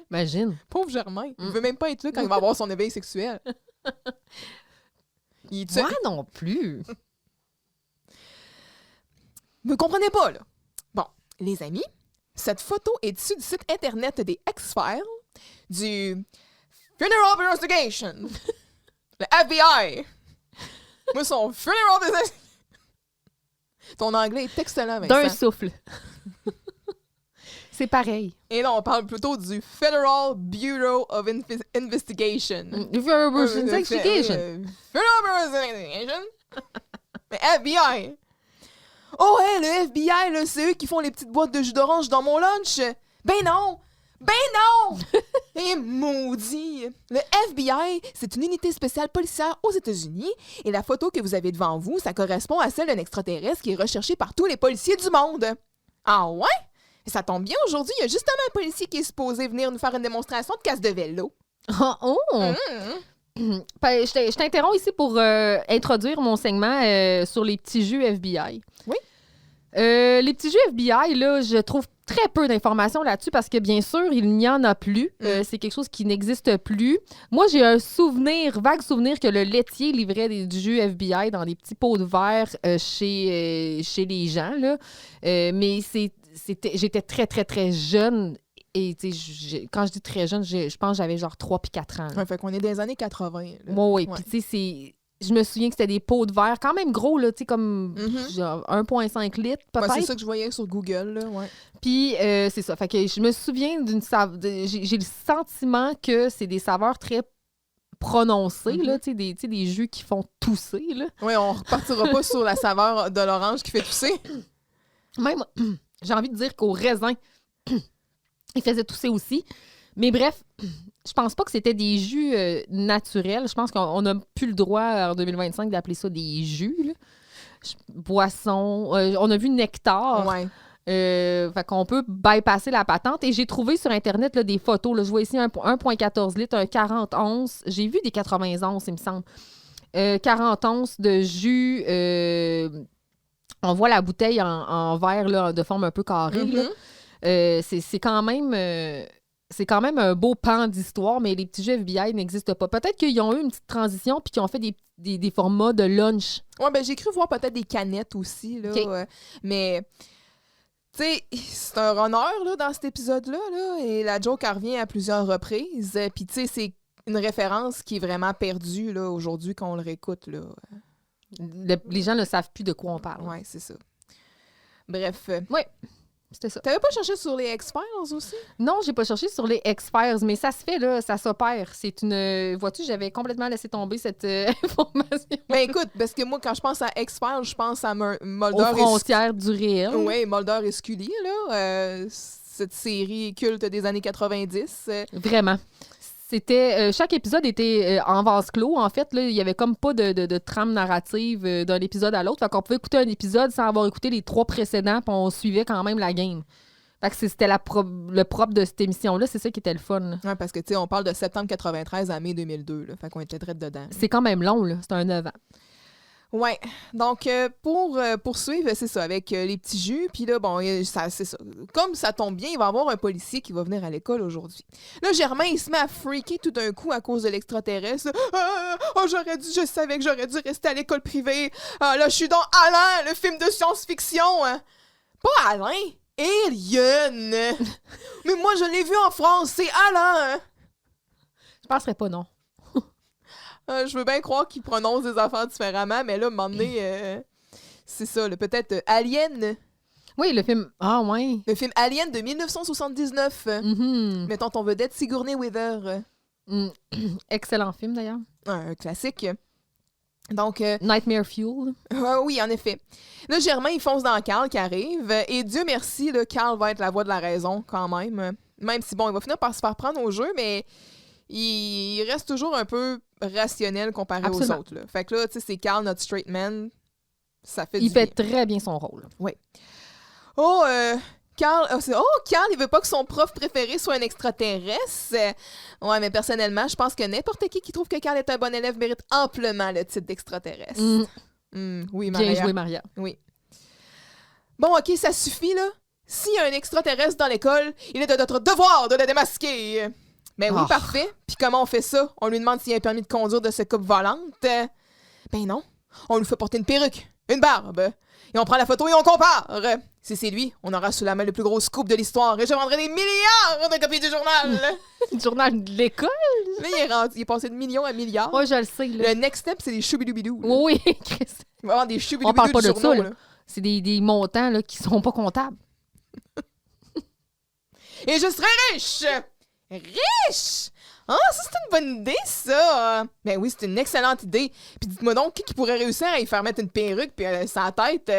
Imagine. Pauvre Germain. Il veut même pas être là quand il va avoir son éveil sexuel. Moi non plus. Vous comprenez pas, là? Bon, les amis, cette photo est issue du site internet des X-Files, du Funeral Investigation, le FBI. Moi, son Funeral Investigation. Ton anglais est excellent, Vincent. D'un souffle. C'est pareil. Et là, on parle plutôt du Federal Bureau of Investigation. Investigation. Federal Investigation. Le FBI. Oh, hey, le FBI, là, c'est eux qui font les petites boîtes de jus d'orange dans mon lunch. Ben non! Ben non! Et maudit! Le FBI, c'est une unité spéciale policière aux États-Unis et la photo que vous avez devant vous, ça correspond à celle d'un extraterrestre qui est recherché par tous les policiers du monde. Ah ouais? Et ça tombe bien, aujourd'hui, il y a justement un policier qui est supposé venir nous faire une démonstration de casse de vélo. Oh! Ben, je t'interromps ici pour introduire mon segment sur les petits jeux FBI. Oui. Les petits jeux FBI, là, je trouve très peu d'informations là-dessus parce que, bien sûr, il n'y en a plus. C'est quelque chose qui n'existe plus. Moi, j'ai un vague souvenir que le laitier livrait du jus FBI dans des petits pots de verre chez les gens, là. Mais j'étais très, très, très jeune. Et quand je dis très jeune, je pense que j'avais genre 3 puis 4 ans. Ouais, fait qu'on est des années 80. Là. Oui. Ouais. Puis tu sais, je me souviens que c'était des pots de verre quand même gros, là, tu sais, comme genre 1,5 litres peut-être. C'est ça que je voyais sur Google, là, ouais. Puis c'est ça. Fait que je me souviens j'ai le sentiment que c'est des saveurs très prononcées, là, tu sais, des jus qui font tousser, là. Oui, on repartira pas sur la saveur de l'orange qui fait tousser. Même, j'ai envie de dire qu'au raisin, il faisait tousser aussi. Mais bref, je pense pas que c'était des jus naturels. Je pense qu'on n'a plus le droit en 2025 d'appeler ça des jus, là. Boisson. On a vu nectar. Ouais. Fait qu'on peut bypasser la patente. Et j'ai trouvé sur Internet là, des photos. Là, je vois ici un 1,14 litres, un 40 onces. J'ai vu des 80 onces, il me semble. 40 onces de jus. On voit la bouteille en verre là, de forme un peu carrée. Là. C'est quand même un beau pan d'histoire, mais les petits jeux FBI n'existent pas. Peut-être qu'ils ont eu une petite transition puis qu'ils ont fait des formats de lunch. Ouais, ben j'ai cru voir peut-être des canettes aussi, là. Okay. Mais, tu sais, c'est un runner, là, dans cet épisode-là, là, et la joke, elle revient à plusieurs reprises. Puis, tu sais, c'est une référence qui est vraiment perdue, là, aujourd'hui, quand on le réécoute, là. Les gens ne savent plus de quoi on parle. Ouais, c'est ça. Bref. Oui. C'était ça. T'avais pas cherché sur les X-Files aussi? Non, j'ai pas cherché sur les X-Files, mais ça se fait, là, ça s'opère. C'est une... Vois-tu, j'avais complètement laissé tomber cette information. Ben écoute, parce que moi, quand je pense à X-Files, je pense à Mulder Aux frontières du réel. Oui, Mulder et Scully, là. Cette série culte des années 90. Vraiment. C'était chaque épisode était en vase clos. En fait, là, il y avait comme pas de trame narrative d'un épisode à l'autre. Fait qu'on pouvait écouter un épisode sans avoir écouté les 3 précédents, puis on suivait quand même la game. Fait que c'était le propre de cette émission-là. C'est ça qui était le fun. Là. Ouais, parce que, tu sais, on parle de septembre 93 à mai 2002. Là, fait qu'on était direct dedans. C'est quand même long, là. C'est un 9 ans. Ouais. Donc, pour poursuivre, c'est ça, avec les petits jus. Puis là, bon, c'est ça. Comme ça tombe bien, il va y avoir un policier qui va venir à l'école aujourd'hui. Là, Germain, il se met à freaker tout d'un coup à cause de l'extraterrestre. Je savais que j'aurais dû rester à l'école privée. Là, je suis dans Alain, le film de science-fiction. Hein. Pas Alain, Alien. Mais moi, je l'ai vu en France, c'est Alain. Hein. Je penserais pas, non. Je veux bien croire qu'ils prononcent des affaires différemment, mais là, à un moment donné, c'est ça, peut-être Alien. Oui, le film... Ah, ouais. Le film Alien de 1979. Mm-hmm. Mettons ton vedette Sigourney Weaver. Excellent film, d'ailleurs. Un classique. Donc... Nightmare Fuel. Oui, en effet. Là, Germain, il fonce dans Carl qui arrive. Et Dieu merci, là, Carl va être la voix de la raison, quand même. Même si, bon, il va finir par se faire prendre au jeu, mais... Il reste toujours un peu rationnel comparé Absolument. aux autres. Là. Fait que là, tu sais, c'est Carl, notre straight man. Ça fait Il du fait bien. très bien son rôle. Oui. Carl, Carl, il veut pas que son prof préféré soit un extraterrestre. Ouais, mais personnellement, je pense que n'importe qui trouve que Carl est un bon élève mérite amplement le titre d'extraterrestre. Oui, Maria. Bien joué, Maria. Oui. Bon, OK, ça suffit, là. S'il y a un extraterrestre dans l'école, il est de notre devoir de le démasquer. Ben oui, parfait. Puis comment on fait ça? On lui demande s'il a un permis de conduire de ce coupe volante. Ben non. On lui fait porter une perruque, une barbe. Et on prend la photo et on compare. Si c'est lui, on aura sous la main le plus gros scoop de l'histoire et je vendrai des milliards de copies du journal. Le journal de l'école? Là, il est passé de millions à milliards. Moi, je le sais. Là. Le next step, c'est des choubidoubidou. Oui, Chris. Il va y avoir des choubidoubidou. On parle pas de journaux, ça, là. C'est des montants là, qui sont pas comptables. Et je serai riche! Riche! Ah, ça, c'est une bonne idée, ça! Ben oui, c'est une excellente idée. Puis dites-moi donc, qui pourrait réussir à y faire mettre une perruque puis sa tête?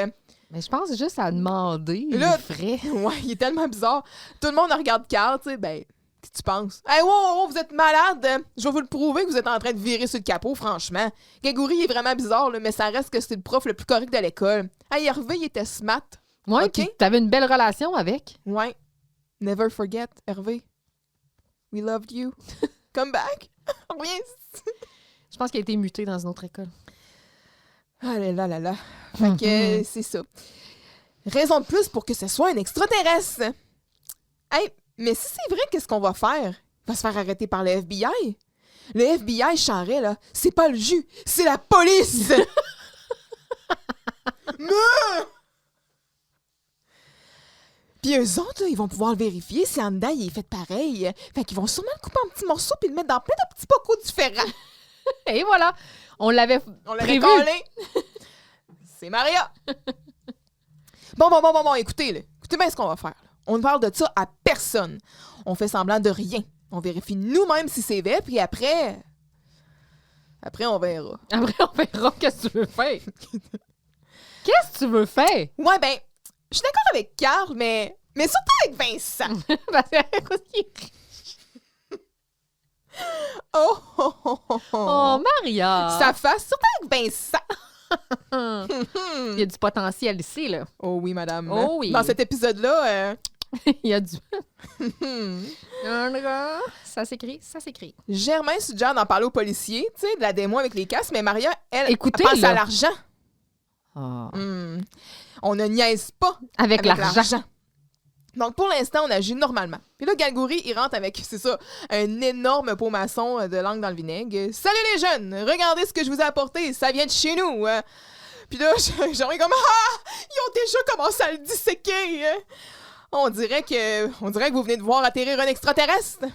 Mais je pense juste à demander Là, les frais. Ouais, il est tellement bizarre. Tout le monde regarde Carl, tu sais, ben, qu'est-ce que tu penses? Hey, wow, vous êtes malade! Je vais vous le prouver que vous êtes en train de virer sur le capot, franchement. Gagouri est vraiment bizarre, là, mais ça reste que c'est le prof le plus correct de l'école. Hey, Hervé, il était smart. Ouais, OK? puis t'avais une belle relation avec. Ouais. Never forget, Hervé. We loved you. Come back. Reviens. Je pense qu'il a été muté dans une autre école. Ah là là là là. Fait que c'est ça. Raison de plus pour que ce soit un extraterrestre. Hey, mais si c'est vrai, qu'est-ce qu'on va faire? Il va se faire arrêter par le FBI. Le FBI, Charret, là, c'est pas le jus, c'est la police! Puis eux autres, là, ils vont pouvoir le vérifier si en dedans, il est fait pareil. Fait qu'ils vont sûrement le couper en petits morceaux puis le mettre dans plein de petits bocaux différents. Et voilà! On l'avait prévu. Collé. C'est Maria. Bon, écoutez, là. Écoutez bien ce qu'on va faire. Là. On ne parle de ça à personne. On fait semblant de rien. On vérifie nous-mêmes si c'est vrai, puis après, on verra. Après, on verra qu'est-ce que tu veux faire. Qu'est-ce que tu veux faire? Ouais, ben, je suis d'accord avec Carl, mais surtout avec Vincent. Parce que... Oh, Maria! Sa face, surtout avec Vincent. Il y a du potentiel ici, là. Oh oui, madame. Oh oui. Dans cet épisode-là... Il y a du... Ça s'écrit. Germain suggère d'en parler aux policiers, tu sais, de la démo avec les casques, mais Maria, elle, écoutez, pense là. à l'argent. Oh. On ne niaise pas Avec l'argent. Donc, pour l'instant, on agit normalement. Puis là, Gagouri, il rentre avec, c'est ça, un énorme pot maçon de langue dans le vinaigre. « Salut les jeunes! Regardez ce que je vous ai apporté! Ça vient de chez nous! Puis là, j'aurais comme « Ah! Ils ont déjà commencé à le disséquer! On dirait que vous venez de voir atterrir un extraterrestre! »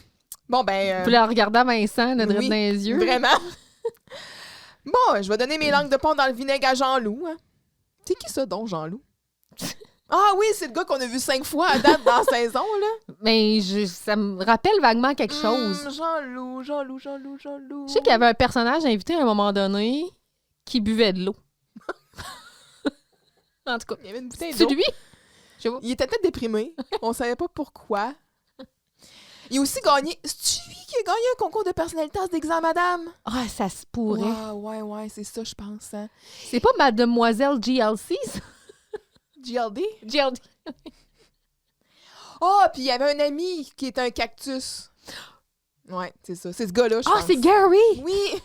Bon, ben... Vous le regardez à Vincent, le drip dans les yeux. Vraiment. Bon, je vais donner mes langues de pont dans le vinaigre à Jean-Loup. C'est qui ça, donc, Jean-Loup? Ah oui, c'est le gars qu'on a vu 5 fois à date dans la saison, là. Mais ça me rappelle vaguement quelque chose. Jean-Loup. Je sais qu'il y avait un personnage invité à un moment donné qui buvait de l'eau. En tout cas, il y avait une bouteille c'est d'eau. lui? Il était peut-être déprimé. On savait pas pourquoi. Il a aussi gagné... C'est-tu lui qui a gagné un concours de personnalité en se déguisant en madame? Ah, ça se pourrait. Ouais, c'est ça, je pense. Hein. C'est pas Mademoiselle GLC, ça? GLD? GLD. Oh, puis il y avait un ami qui était un cactus. Ouais, c'est ça. C'est ce gars-là, je pense. Ah, c'est Gary! Oui!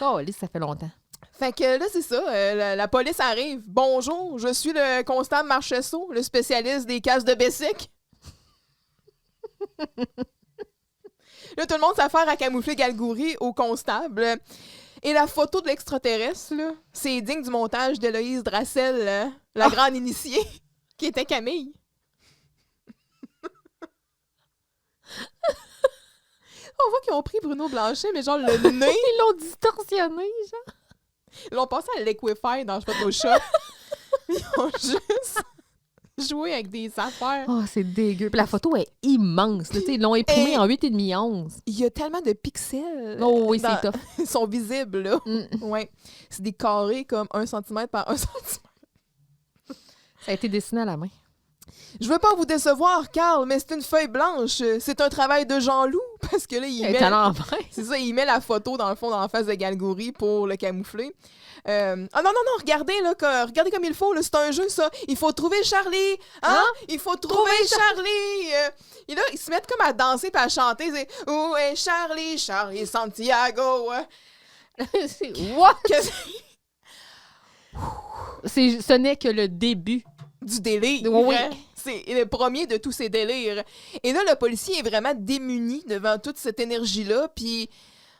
Oh, ça fait longtemps. Fait que là, c'est ça. La police arrive. Bonjour, je suis le constable Marcheseau, le spécialiste des cases de Bessic. Là, tout le monde s'affaire à camoufler Galgouri au constable. Et la photo de l'extraterrestre, là, c'est digne du montage d'Héloïse Drassel, la grande initiée, qui était Camille. On voit qu'ils ont pris Bruno Blanchet, mais genre le nez. Ils l'ont distorsionné, genre. Ils l'ont passé à Liquify dans Photoshop. Ils ont juste joué avec des affaires. Oh, c'est dégueu. Puis la photo est immense. Là, ils l'ont imprimée en 8,5 11. Il y a tellement de pixels. Oh oui, c'est tough. Ils sont visibles, là. Ouais. C'est des carrés comme 1 cm par 1 cm. Ça a été dessiné à la main. Je veux pas vous décevoir, Carl, mais c'est une feuille blanche. C'est un travail de Jean-Loup. Parce que là, il met... C'est ça, il met la photo, dans le fond, dans la face de Galgouri pour le camoufler. Ah non, regardez, là, regardez comme il faut, là, c'est un jeu, ça. Il faut trouver Charlie. Hein? Il faut trouver Charlie. Et là, ils se mettent comme à danser et à chanter. C'est « Où est Charlie? Charlie Santiago. » What? Ce n'est que le début. Du délire. Oui. C'est le premier de tous ces délires. Et là, le policier est vraiment démuni devant toute cette énergie-là. Puis,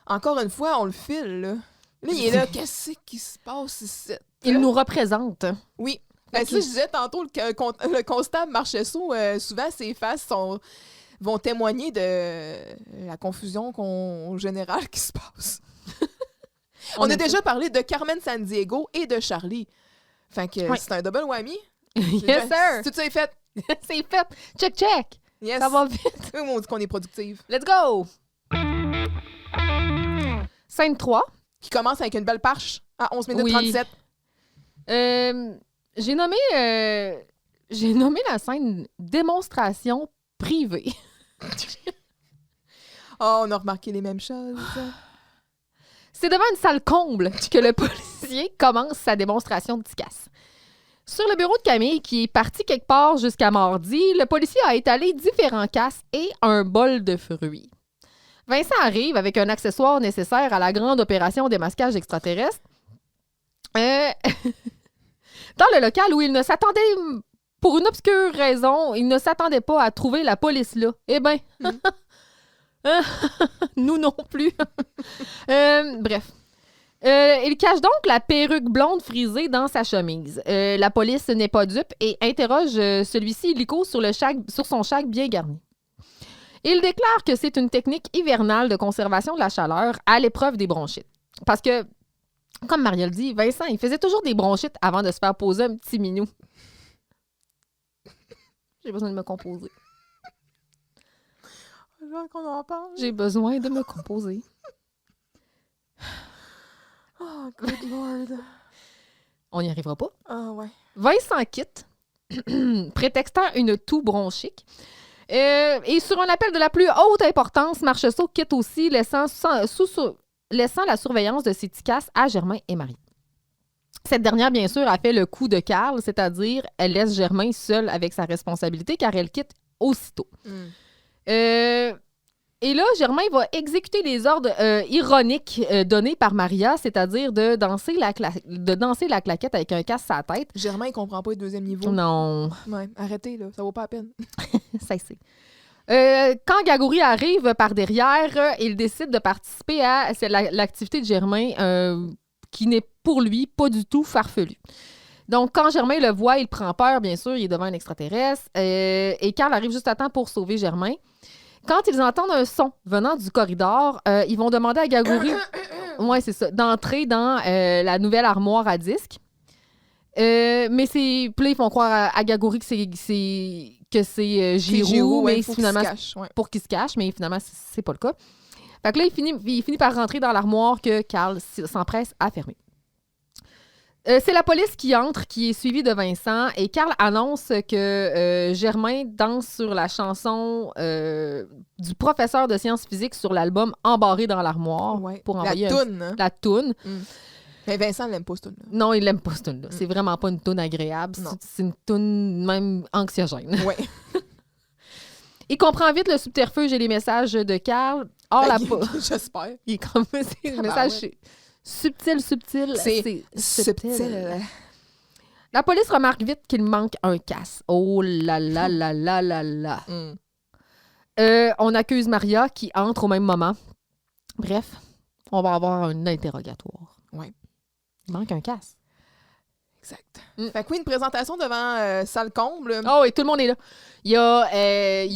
encore une fois, on le file, là. Là, il est là, qu'est-ce qui se passe ici? Il nous représente. Oui. Ben, ça, je disais tantôt, le constable Marcheseau, souvent, ses faces vont témoigner de la confusion générale qui se passe. On a déjà parlé de Carmen Sandiego et de Charlie. Fait que c'est un double whammy. Yes, sir! Tout ça est fait. C'est fait. Check. Yes. Ça va vite. Oui, on dit qu'on est productive. Let's go! Scène 3. Qui commence avec une belle parche à 11 minutes 37. J'ai nommé la scène démonstration privée. Oh, on a remarqué les mêmes choses. C'est devant une salle comble que le policier commence sa démonstration de ticasse. Sur le bureau de Camille, qui est parti quelque part jusqu'à mardi, le policier a étalé différents casses et un bol de fruits. Vincent arrive avec un accessoire nécessaire à la grande opération démasquage extraterrestre. Dans le local où il ne s'attendait, pour une obscure raison, il ne s'attendait pas à trouver la police là. Eh bien, nous non plus. Bref. Il cache donc la perruque blonde frisée dans sa chemise. La police n'est pas dupe et interroge celui-ci illico sur son shack bien garni. Il déclare que c'est une technique hivernale de conservation de la chaleur à l'épreuve des bronchites. Parce que, comme Marielle dit, Vincent, il faisait toujours des bronchites avant de se faire poser un petit minou. J'ai besoin de me composer. Qu'on en parle. J'ai besoin de me composer. Oh, good Lord. On n'y arrivera pas. Ah, ouais. Vincent quitte, prétextant une toux bronchique. Et sur un appel de la plus haute importance, Marcheseau quitte aussi, laissant la surveillance de ses ticasses à Germain et Marie. Cette dernière, bien sûr, a fait le coup de Carl, c'est-à-dire elle laisse Germain seul avec sa responsabilité car elle quitte aussitôt. Et là, Germain va exécuter les ordres ironiques donnés par Maria, c'est-à-dire de danser la claquette avec un casse à la tête. Germain, il comprend pas le deuxième niveau. Non. Ouais, arrêtez, là. Ça vaut pas la peine. Ça, c'est. Quand Galgouri arrive par derrière, il décide de participer à l'activité de Germain qui n'est pour lui pas du tout farfelu. Donc, quand Germain le voit, il prend peur, bien sûr, il est devant un extraterrestre. Et Carl arrive juste à temps pour sauver Germain. Quand ils entendent un son venant du corridor, ils vont demander à Galgouri d'entrer dans la nouvelle armoire à disques. Mais c'est... Puis là, ils font croire à Gagori que c'est Giroux, mais finalement, pour qu'il se cache, mais finalement, c'est pas le cas. Fait que là, il finit par rentrer dans l'armoire que Carl s'empresse à fermer. C'est la police qui entre, qui est suivie de Vincent, et Carl annonce que Germain danse sur la chanson du professeur de sciences physiques sur l'album Embarré dans l'armoire. Ouais. Pour envoyer la toune. Mais Vincent n'aime pas cette toune-là. Non, il l'aime pas cette toune-là. C'est vraiment pas une toune agréable. C'est une toune même anxiogène. Ouais. Il comprend vite le subterfuge et les messages de Carl. J'espère. Il est comme c'est un message subtil. C'est subtil. La police remarque vite qu'il manque un casse. Oh là là là là là là. On accuse Maria qui entre au même moment. Bref, on va avoir un interrogatoire. Ouais. Il manque un casse. Exact. Fait que oui, une présentation devant salle comble. Oh, et tout le monde est là. Il y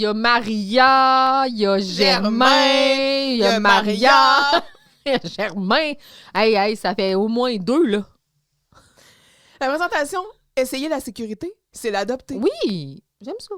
a Maria, il y a Germain, il y a Maria, Germain. Hey, ça fait au moins 2, là. La présentation, essayer la sécurité, c'est l'adopter. Oui, j'aime ça.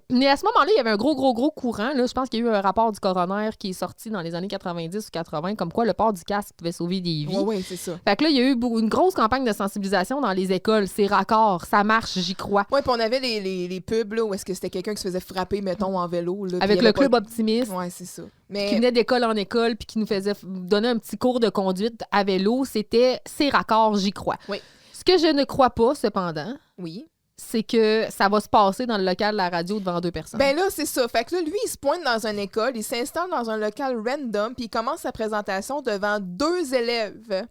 Mais à ce moment-là, il y avait un gros courant. Là. Je pense qu'il y a eu un rapport du coroner qui est sorti dans les années 90 ou 80, comme quoi le port du casque pouvait sauver des vies. Oui, c'est ça. Fait que là, il y a eu une grosse campagne de sensibilisation dans les écoles. C'est raccord, ça marche, j'y crois. Oui, puis on avait les pubs là, où est-ce que c'était quelqu'un qui se faisait frapper, mettons, en vélo. Là, avec le club Optimiste. Oui, c'est ça. Qui venait d'école en école puis qui nous faisait donner un petit cours de conduite à vélo. C'est raccord, j'y crois. Oui. Ce que je ne crois pas, cependant... Oui. C'est que ça va se passer dans le local de la radio devant 2 personnes. Ben là, c'est ça. Fait que là, lui, il se pointe dans une école, il s'installe dans un local random, puis il commence sa présentation devant 2 élèves.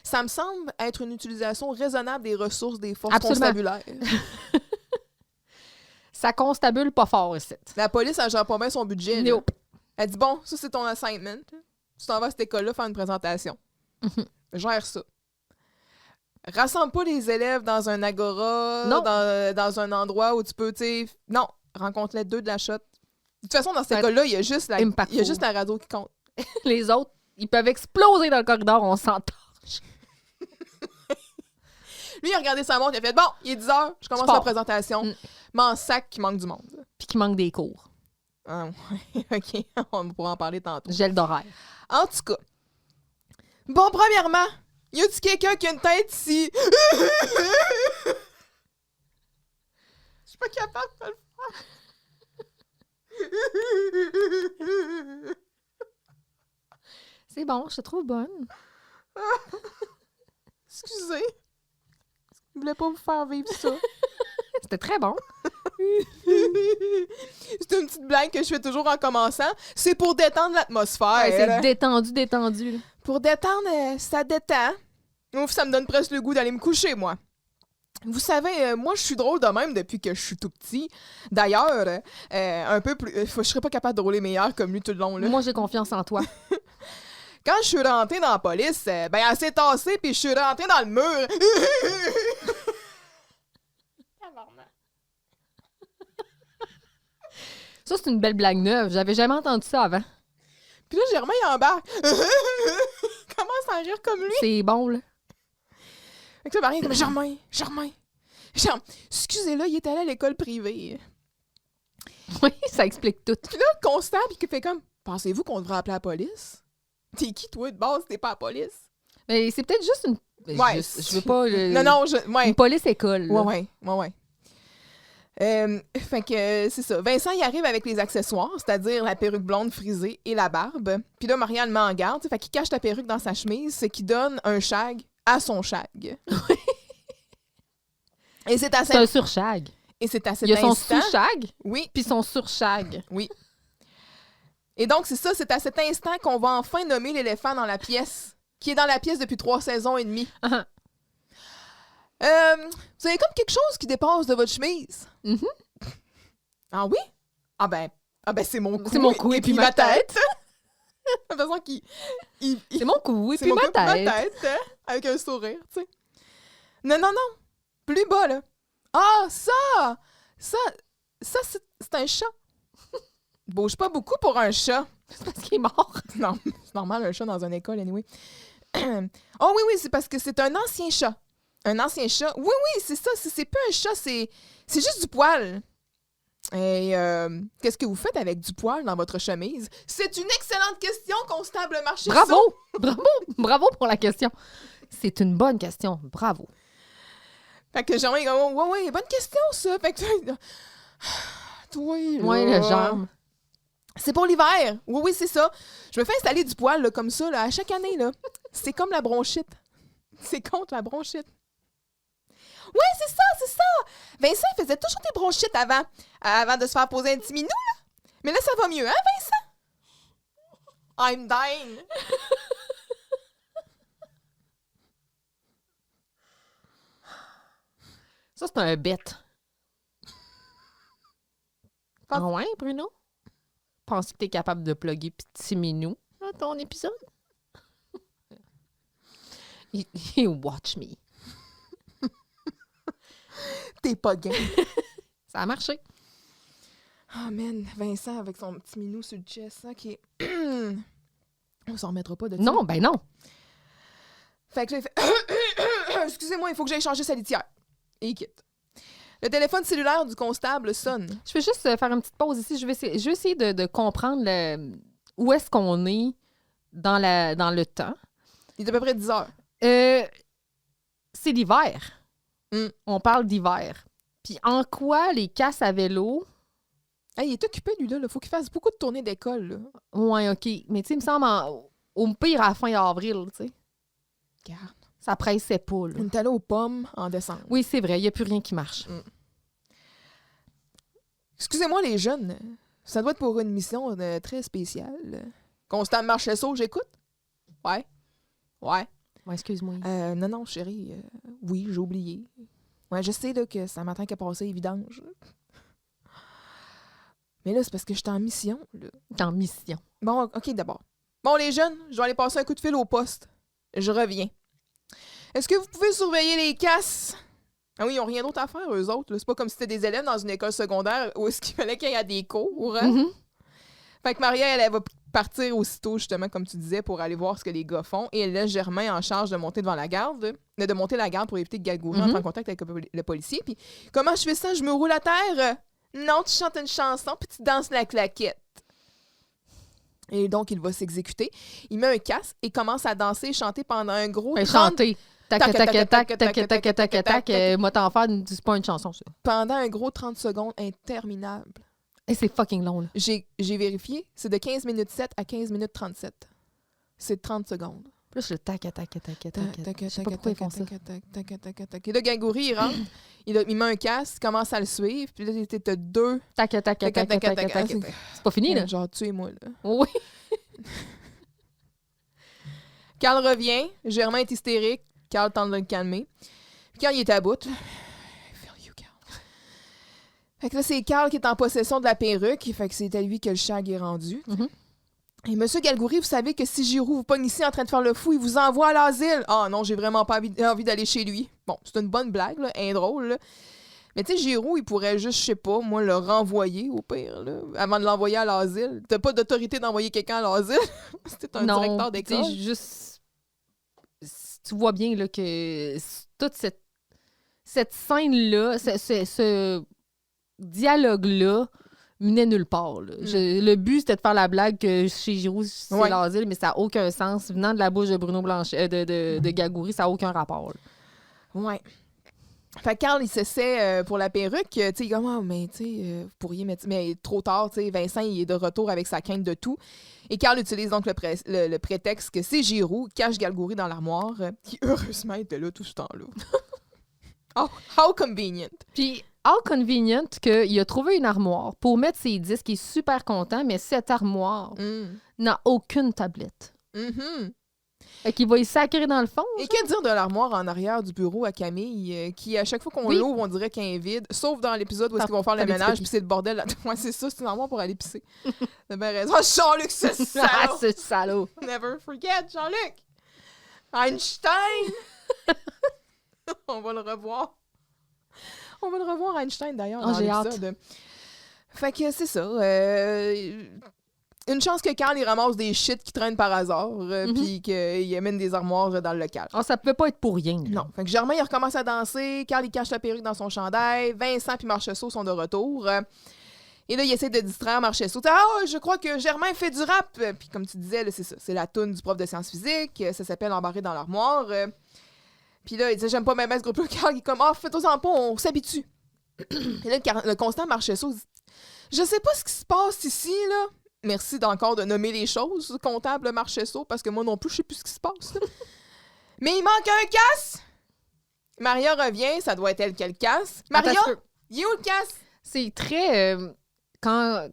Ça me semble être une utilisation raisonnable des ressources des forces constabulaires. Ça constabule pas fort ici. La police, elle gère pas bien son budget. Nope. Elle dit, bon, ça, c'est ton assignment. Tu t'en vas à cette école-là faire une présentation. Gère ça. Rassemble pas les élèves dans un agora, dans un endroit où tu peux, tu sais... Non, rencontre-les 2 de la shot. De toute façon, dans cette école-là, il y a juste la radio qui compte. Les autres, ils peuvent exploser dans le corridor, on s'entorche. Lui, il a regardé sa montre, il a fait « Bon, il est 10h, je commence la présentation. Mais en sac qu'il manque du monde. » Puis qu'il manque des cours. Ah, OK, on pourra en parler tantôt. Gel d'horaire. En tout cas, bon, premièrement... Y a-tu quelqu'un qui a une tête ici? Je suis pas capable de le faire. C'est bon, je te trouve bonne. Excusez. Je voulais pas vous faire vivre ça. C'était très bon. C'est une petite blague que je fais toujours en commençant. C'est pour détendre l'atmosphère. Ouais, c'est détendu. Là. Pour détendre, ça détend. Ouf, ça me donne presque le goût d'aller me coucher, moi. Vous savez, moi, je suis drôle de même depuis que je suis tout petit. D'ailleurs, un peu plus... je serais pas capable de rouler meilleur comme lui tout le long, là. Moi, j'ai confiance en toi. Quand je suis rentrée dans la police, elle s'est tassée, puis je suis rentrée dans le mur. Ça, c'est une belle blague neuve. J'avais jamais entendu ça avant. Puis là, Germain, il embarque. Il commence à rire comme lui. C'est bon, là. Fait que là, Marie est comme Germain. Excusez-le, il est allé à l'école privée. Oui, ça explique tout. Puis là, le constable, il fait comme pensez-vous qu'on devrait appeler la police? T'es qui, toi, de base, t'es pas la police? Mais c'est peut-être juste une. Ouais. Je veux pas. Non, une police-école. Ouais. Fait que c'est ça. Vincent, il arrive avec les accessoires, c'est-à-dire la perruque blonde frisée et la barbe. Puis là, Marianne le met en garde. Fait qu'il cache la perruque dans sa chemise, ce qui donne un shag à son shag. Et c'est un surshag. Et c'est à cet instant... Il y a son sous-shag. Oui. Puis son surshag. Oui. Et donc, c'est ça, c'est à cet instant qu'on va enfin nommer l'éléphant dans la pièce, qui est dans la pièce depuis 3 saisons et demie. Uh-huh. Vous avez comme quelque chose qui dépasse de votre chemise. Mm-hmm. Ah oui? Ah ben c'est mon cou. C'est mon cou et puis ma tête. De toute façon, c'est mon cou et puis ma tête. Hein? Avec un sourire, tu sais. Non. Plus bas, là. Ah, ça, c'est un chat. Bouge pas beaucoup pour un chat. C'est parce qu'il est mort. Non, c'est normal, un chat dans une école, anyway. Oh oui, c'est parce que c'est un ancien chat. Un ancien chat. Oui, c'est ça. C'est pas un chat, c'est juste du poil. Et qu'est-ce que vous faites avec du poil dans votre chemise? C'est une excellente question, Constable Marchesso. Bravo pour la question. C'est une bonne question. Bravo. Fait que Germain est comme, ouais, bonne question, ça. Fait que toi, là. Ouais, le germe. C'est pour l'hiver. Oui, c'est ça. Je me fais installer du poil, là, comme ça, là, à chaque année, là. C'est comme la bronchite. C'est contre la bronchite. Oui, c'est ça. Vincent, il faisait toujours des bronchites avant de se faire poser un petit minou, là. Mais là, ça va mieux, hein, Vincent? I'm dying. Ça, c'est un bête. Ah ouais, Bruno? Penses-tu que t'es capable de plugger petit minou dans ton épisode? You watch me. T'es pas game. Ça a marché. Oh man, Vincent avec son petit minou sur le chest, OK. On s'en remettra pas de ça. Non, ben non. Fait que là, il fait... Excusez-moi, il faut que j'aille changer sa litière. Et il quitte. Le téléphone cellulaire du constable sonne. Je vais juste faire une petite pause ici. Je vais essayer de comprendre où est-ce qu'on est dans le temps. Il est à peu près 10 heures. C'est l'hiver. On parle d'hiver. Puis en quoi les casses à vélo... Hey, il est occupé, lui, là. Il faut qu'il fasse beaucoup de tournées d'école, là. Ouais, OK. Mais tu sais, il me semble au pire à la fin avril, tu sais. Regarde. Ça pressait pas, là. On est allé aux pommes en décembre. Oui, c'est vrai. Il n'y a plus rien qui marche. Excusez-moi, les jeunes. Ça doit être pour une mission très spéciale. Constable Marchesso, j'écoute? Ouais. Ouais, excuse-moi. Non, chérie. Oui, j'ai oublié. Ouais, je sais là, que c'est un matin qui a passé les vidanges. Mais là, c'est parce que j'étais en mission. Là. T'es en mission. Bon, OK, d'abord. Bon, les jeunes, je vais aller passer un coup de fil au poste. Je reviens. Est-ce que vous pouvez surveiller les casses? Ah oui, ils n'ont rien d'autre à faire, eux autres. Là. C'est pas comme si c'était des élèves dans une école secondaire où est-ce qu'il fallait qu'il y ait des cours. Hein? Mm-hmm. Fait que Maria, elle va partir aussitôt, justement, comme tu disais, pour aller voir ce que les gars font. Et elle laisse Germain en charge de monter devant la garde, de monter la garde pour éviter que Galgouri entre en contact avec le policier. Puis, comment je fais ça? Je me roule à terre? Non, tu chantes une chanson, puis tu danses la claquette. Et donc, il va s'exécuter. Il met un casque et commence à danser et chanter pendant un gros... chanter. Tac, tac, tac, tac, tac, tac, tac, tac. Moi, t'en faire, c'est pas une chanson, ça. Pendant un gros 30 secondes interminable. Et c'est fucking long, là. J'ai vérifié. C'est de 15 minutes 7 à 15 minutes 37. C'est 30 secondes. Plus le tac, tac, tac, tac, tac. Je sais pas pourquoi ils font ça. Et là, Galgouri, il rentre, il met un casque, il commence à le suivre, puis là, t'as deux... Tac, tac, tac, tac, tac. C'est pas fini, là? Genre, tuez-moi, là. Oui. Carl revient, Germain est hystérique, Carl tente de le calmer. Puis Carl, il est à bout. Fait que là, c'est Carl qui est en possession de la perruque, fait que c'est à lui que le shag est rendu. Et Monsieur Galgouri, vous savez que si Giroux vous pogne ici en train de faire le fou, il vous envoie à l'asile. Ah non, j'ai vraiment pas envie d'aller chez lui. Bon, c'est une bonne blague, là, drôle, là. Mais tu sais, Giroux, il pourrait juste, je sais pas, moi, le renvoyer au pire, là, avant de l'envoyer à l'asile. T'as pas d'autorité d'envoyer quelqu'un à l'asile. C'était un directeur d'école. Non, juste... Tu vois bien, là, que toute cette scène-là, ce dialogue-là menait nulle part. Là. Le but, c'était de faire la blague que chez Giroux, c'est l'asile, mais ça n'a aucun sens. Venant de la bouche de Bruno Blanchet, de Galgouri, ça n'a aucun rapport. Là. Ouais. Fait que Carl, il s'essaie pour la perruque. Tu sais, il est comme, oh, mais tu sais, vous pourriez mettre. Mais trop tard, tu sais, Vincent, il est de retour avec sa quinte de tout. Et Carl utilise donc le prétexte que c'est Giroux, cache Galgouri dans l'armoire, qui heureusement était là tout ce temps-là. Oh, how convenient. Puis, how convenient qu'il a trouvé une armoire pour mettre ses disques. Il est super content, mais cette armoire n'a aucune tablette. Fait qu'il va y sacrer dans le fond. Et que dire de l'armoire en arrière du bureau à Camille, qui, à chaque fois qu'on l'ouvre, on dirait qu'elle est vide, sauf dans l'épisode où ils vont faire le ménage, puis c'est le bordel là. Ouais, c'est ça, c'est une armoire pour aller pisser. T'as bien raison. Oh, Jean-Luc, c'est salaud! Ah, c'est salaud! Never forget, Jean-Luc! Einstein! On va le revoir. On va le revoir, Einstein, d'ailleurs, dans j'ai l'épisode. Fait que c'est ça. Une chance que Carl, il ramasse des shit qui traînent par hasard, puis qu'il amène des armoires dans le local. Ah, ça pouvait pas être pour rien. Non. Fait que Germain, il recommence à danser. Carl, il cache la perruque dans son chandail. Vincent puis Marcheseau sont de retour. Et là, il essaie de distraire Marcheseau. Ah, je crois que Germain fait du rap. Puis comme tu disais, là, c'est ça. C'est la toune du prof de sciences physiques. Ça s'appelle Embarré dans l'armoire. Puis là, il dit j'aime pas même ce groupe-là. Carl, il est comme fais-toi-en pas, on s'habitue. Et là, le constant Marcheseau dit je sais pas ce qui se passe ici, là. Merci d'encore de nommer les choses, comptable Marcheseau, parce que moi non plus, je sais plus ce qui se passe. Mais il manque un casse! Maria revient, ça doit être elle qui a le casse. Maria, il est où le casse? C'est très... quand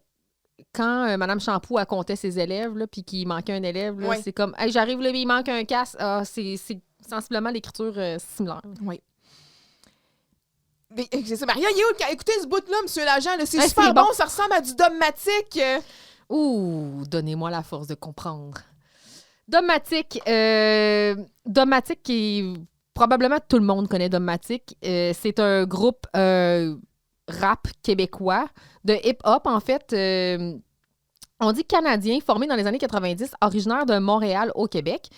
Mme Champoux comptait ses élèves, là, puis qu'il manquait un élève, là, c'est comme hey, j'arrive là, il manque un casse. Ah, c'est sensiblement l'écriture similaire. Oui. C'est ça. Maria, il est où le casse? Écoutez ce bout-là, monsieur l'agent, là, c'est super bon, ça ressemble à du dogmatique. Ouh, donnez-moi la force de comprendre. Dogmatique, qui probablement tout le monde connaît Dogmatique. C'est un groupe rap québécois, de hip-hop en fait. On dit canadien, formé dans les années 90, originaire de Montréal au Québec.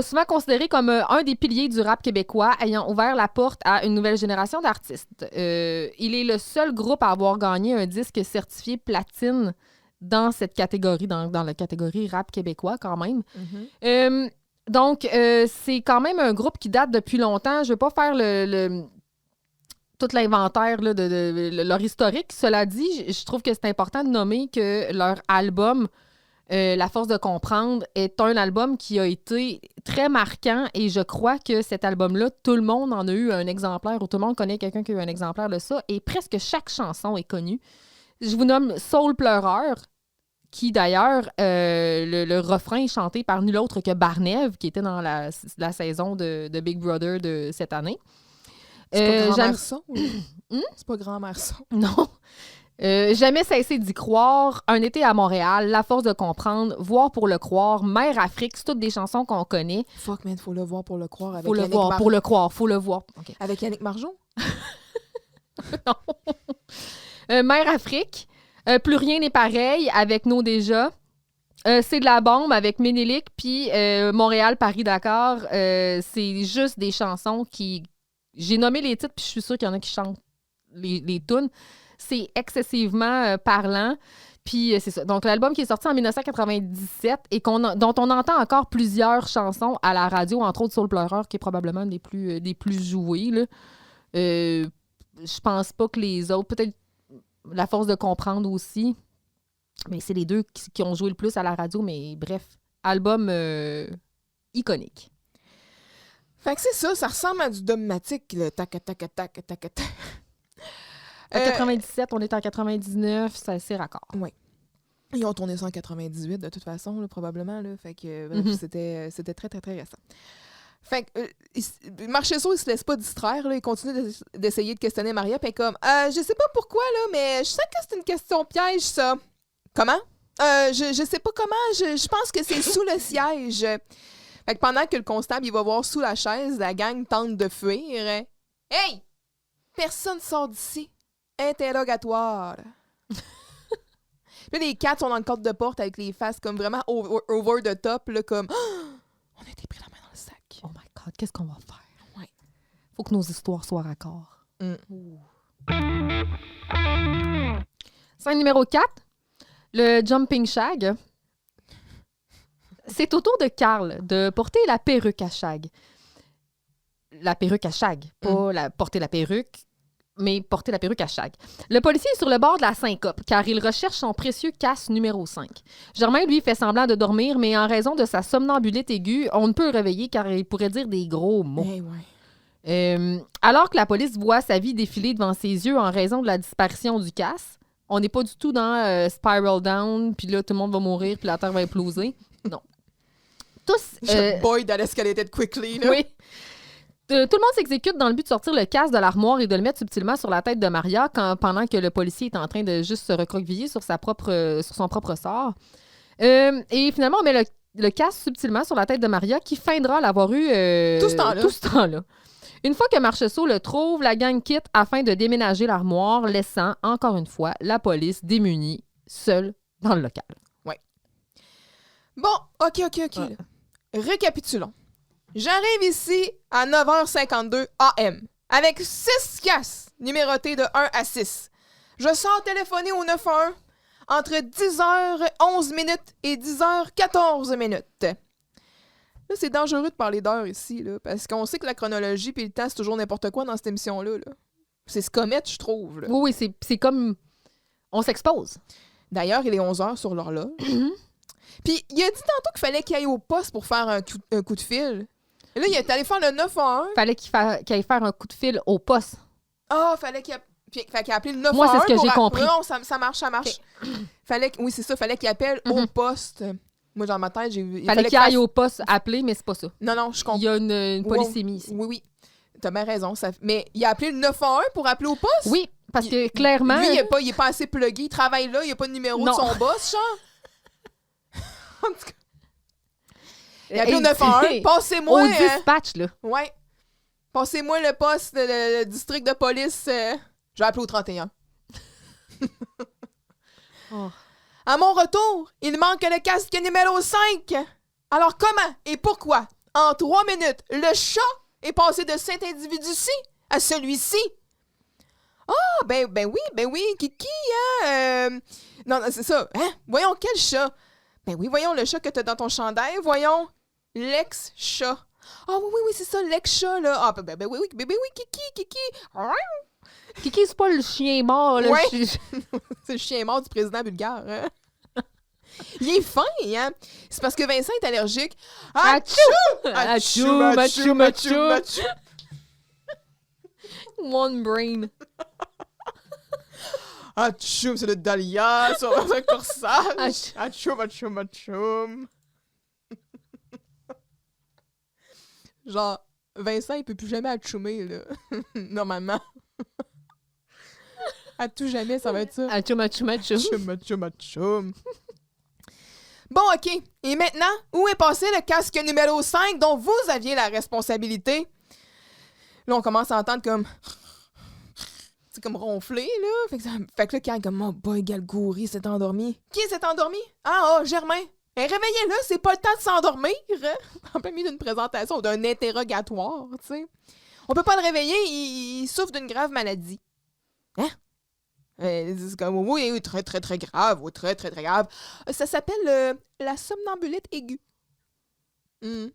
Souvent considéré comme un des piliers du rap québécois, ayant ouvert la porte à une nouvelle génération d'artistes. Il est le seul groupe à avoir gagné un disque certifié platine dans cette catégorie, dans la catégorie rap québécois quand même. Donc, c'est quand même un groupe qui date depuis longtemps. Je ne veux pas faire tout l'inventaire là, de leur historique. Cela dit, je trouve que c'est important de nommer que leur album, La force de comprendre, est un album qui a été très marquant et je crois que cet album-là, tout le monde en a eu un exemplaire ou tout le monde connaît quelqu'un qui a eu un exemplaire de ça et presque chaque chanson est connue. Je vous nomme Soul Pleureur, qui d'ailleurs, le refrain est chanté par nul autre que Barnève, qui était dans la saison de Big Brother de cette année. C'est pas Grand-Mère Son? C'est pas Grand-Mère Son? Non. Jamais cessé d'y croire, Un été à Montréal, La force de comprendre, Voir pour le croire, Mère Afrique, c'est toutes des chansons qu'on connaît. Fuck man, faut le voir pour le croire. Faut le voir pour le croire, faut le voir. Okay. Avec Yannick Marjon? Non. Mère Afrique, Plus rien n'est pareil avec Nos déjà. C'est de la bombe avec Ménélique, puis Montréal, Paris, Dakar. C'est juste des chansons qui... J'ai nommé les titres, puis je suis sûre qu'il y en a qui chantent les tunes. C'est excessivement parlant. Puis c'est ça. Donc, l'album qui est sorti en 1997 et dont on entend encore plusieurs chansons à la radio, entre autres Soul Pleureur, qui est probablement des plus jouées. Là. Je pense pas que les autres... Peut-être La force de comprendre aussi. Mais c'est les deux qui ont joué le plus à la radio. Mais bref, album iconique. Fait que c'est ça ressemble à du dogmatique, le tac. En 97, on est en 99, c'est raccord. Oui. Ils ont tourné ça en 98, de toute façon, là, probablement. Là. Fait que bref, c'était très, très, très récent. Fait que Marcheseau, il se laisse pas distraire. Là, il continue d'essayer de questionner Maria. Puis comme, je sais pas pourquoi, là, mais je sens que c'est une question piège, ça. Comment? Je sais pas comment. Je pense que c'est sous le siège. Fait que pendant que le constable, il va voir sous la chaise, la gang tente de fuir. Hey! Personne sort d'ici. Interrogatoire. Puis les quatre sont dans le cadre de porte avec les faces comme vraiment over the top, là, comme on a été pris la main dans le sac. Oh my God, qu'est-ce qu'on va faire? Ouais. Faut que nos histoires soient raccord. Scène numéro 4, le jumping shag. C'est au tour de Carl de porter la perruque à shag. La perruque à shag, pas porter la perruque, mais porter la perruque à shag. Le policier est sur le bord de la syncope, car il recherche son précieux casse numéro 5. Germain, lui, fait semblant de dormir, mais en raison de sa somnambulite aiguë, on ne peut le réveiller, car il pourrait dire des gros mots. Hey, ouais. Alors que la police voit sa vie défiler devant ses yeux en raison de la disparition du casse, on n'est pas du tout dans Spiral Down, puis là, tout le monde va mourir, puis la Terre va imploser. Non. Tous... Boy that escalated quickly, là. Oui. Tout le monde s'exécute dans le but de sortir le casse de l'armoire et de le mettre subtilement sur la tête de Maria pendant que le policier est en train de juste se recroqueviller sur son propre sort. Et finalement, on met le casse subtilement sur la tête de Maria qui feindra l'avoir eu tout ce temps-là. Une fois que Marcheseau le trouve, la gang quitte afin de déménager l'armoire, laissant, encore une fois, la police démunie, seule dans le local. Ouais. Bon, OK. Là. Récapitulons. J'arrive ici à 9h52 AM avec 6 casses numérotées de 1 à 6. Je sors téléphoner au 911 entre 10h11 minutes et 10h14 minutes. Là, c'est dangereux de parler d'heures ici, là, parce qu'on sait que la chronologie et le temps, c'est toujours n'importe quoi dans cette émission-là. Là. C'est ce comète, je trouve. Là. Oui, c'est comme... On s'expose. D'ailleurs, il est 11h sur l'horloge. Puis, il a dit tantôt qu'il fallait qu'il aille au poste pour faire un coup de fil. Et là, il est allé faire le 911. Fallait qu'il aille faire un coup de fil au poste. Ah, fallait qu'il ait appelé le 911. Moi, c'est ce que j'ai compris. Non, ça marche. Okay. Oui, c'est ça, fallait qu'il appelle au poste. Moi, dans ma tête, fallait qu'il aille au poste appeler, mais c'est pas ça. Non, je comprends. Il y a une polysémie ici. Oui. T'as bien raison. Mais il a appelé le 911 pour appeler au poste? Oui, parce que clairement... Lui, il est pas assez plugué. Il travaille là, il a pas de numéro de son boss, genre. En tout cas. Il a appelé au 911. Passez-moi... Au dispatch, là. Ouais. Passez-moi le poste, le district de police. Je vais appeler au 31. Oh. À mon retour, il manque le casque numéro 5. Alors comment et pourquoi, en 3 minutes, le chat est passé de cet individu-ci à celui-ci? Ah, ben oui, Kiki, hein? Non, c'est ça. Hein? Voyons, quel chat? Ben oui, voyons le chat que t'as dans ton chandail. Voyons, l'ex-chat. Ah oui, c'est ça, l'ex-chat, là. Ah, ben oui, Kiki. Kiki, c'est pas le chien mort, là. Ouais. C'est le chien mort du président bulgare, hein? Il est fin, hein? C'est parce que Vincent est allergique. Achou! One brain. Achou, c'est le dahlia sur un corsage. Achou. Genre, Vincent, il peut plus jamais achoumer, là. Normalement. À tout jamais, ça va être ça. Achou. Achou. Bon, OK. Et maintenant, où est passé le casque numéro 5 dont vous aviez la responsabilité? Là, on commence à entendre comme... C'est comme ronfler, là. Fait que là, quand comme, oh boy, Galgouri s'est endormi. Qui s'est endormi? Ah, Germain. Réveillez-le, c'est pas le temps de s'endormir. Hein? En plein milieu d'une présentation, d'un interrogatoire, tu sais. On peut pas le réveiller, il souffre d'une grave maladie. Hein? C'est comme, oui, très, très, très grave, très, très, très grave. Ça s'appelle la somnambulite aiguë.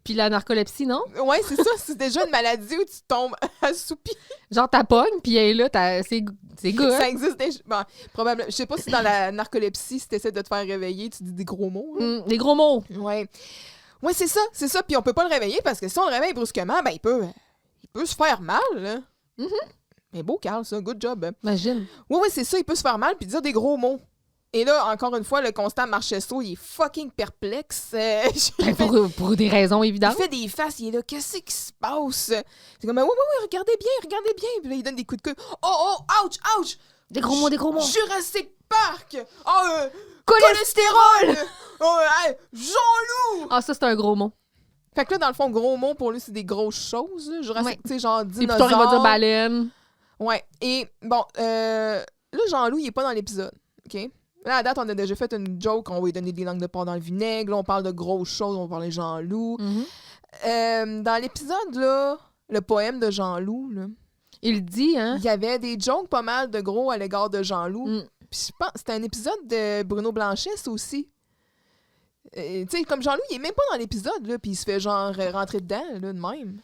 Puis la narcolepsie, non? Ouais, c'est ça. C'est déjà une maladie où tu tombes assoupi. Genre, t'as pogne, puis elle est là, c'est good. Ça existe déjà. Bon, probablement. Je sais pas si dans la narcolepsie, si t'essaies de te faire réveiller, tu dis des gros mots. Des gros mots. Ouais. Ouais, c'est ça. Puis on peut pas le réveiller parce que si on le réveille brusquement, ben il peut se faire mal, là. Mais beau, Carl, ça. Good job. Imagine. Oui, c'est ça. Il peut se faire mal puis dire des gros mots. Et là, encore une fois, le constant Marchesso, il est fucking perplexe. Pour des raisons évidentes. Il fait des faces, il est là, qu'est-ce qui se passe? C'est comme, oui, regardez bien. Puis là, il donne des coups de queue. Oh, ouch! Des gros mots. Jurassic Park! Cholestérol! Jean-Loup! Ah, ça, c'est un gros mot. Fait que là, dans le fond, gros mots, pour lui, c'est des grosses choses. Là. Jurassic, tu sais, genre dinosaure. Et puis il va dire baleine. Ouais. Et bon, là, Jean-Loup, il est pas dans l'épisode. OK? Là, à date, on a déjà fait une joke, on va lui donner des langues de porc dans le vinaigre, là, on parle de grosses choses, on va parler de Jean-Loup. Dans l'épisode, là, le poème de Jean-Loup, là, il dit, hein? Il y avait des jokes pas mal de gros à l'égard de Jean-Loup. Puis je pense c'était un épisode de Bruno Blanchet, ça aussi. Tu sais, comme Jean-Loup, il est même pas dans l'épisode, là, puis il se fait genre rentrer dedans, là, de même.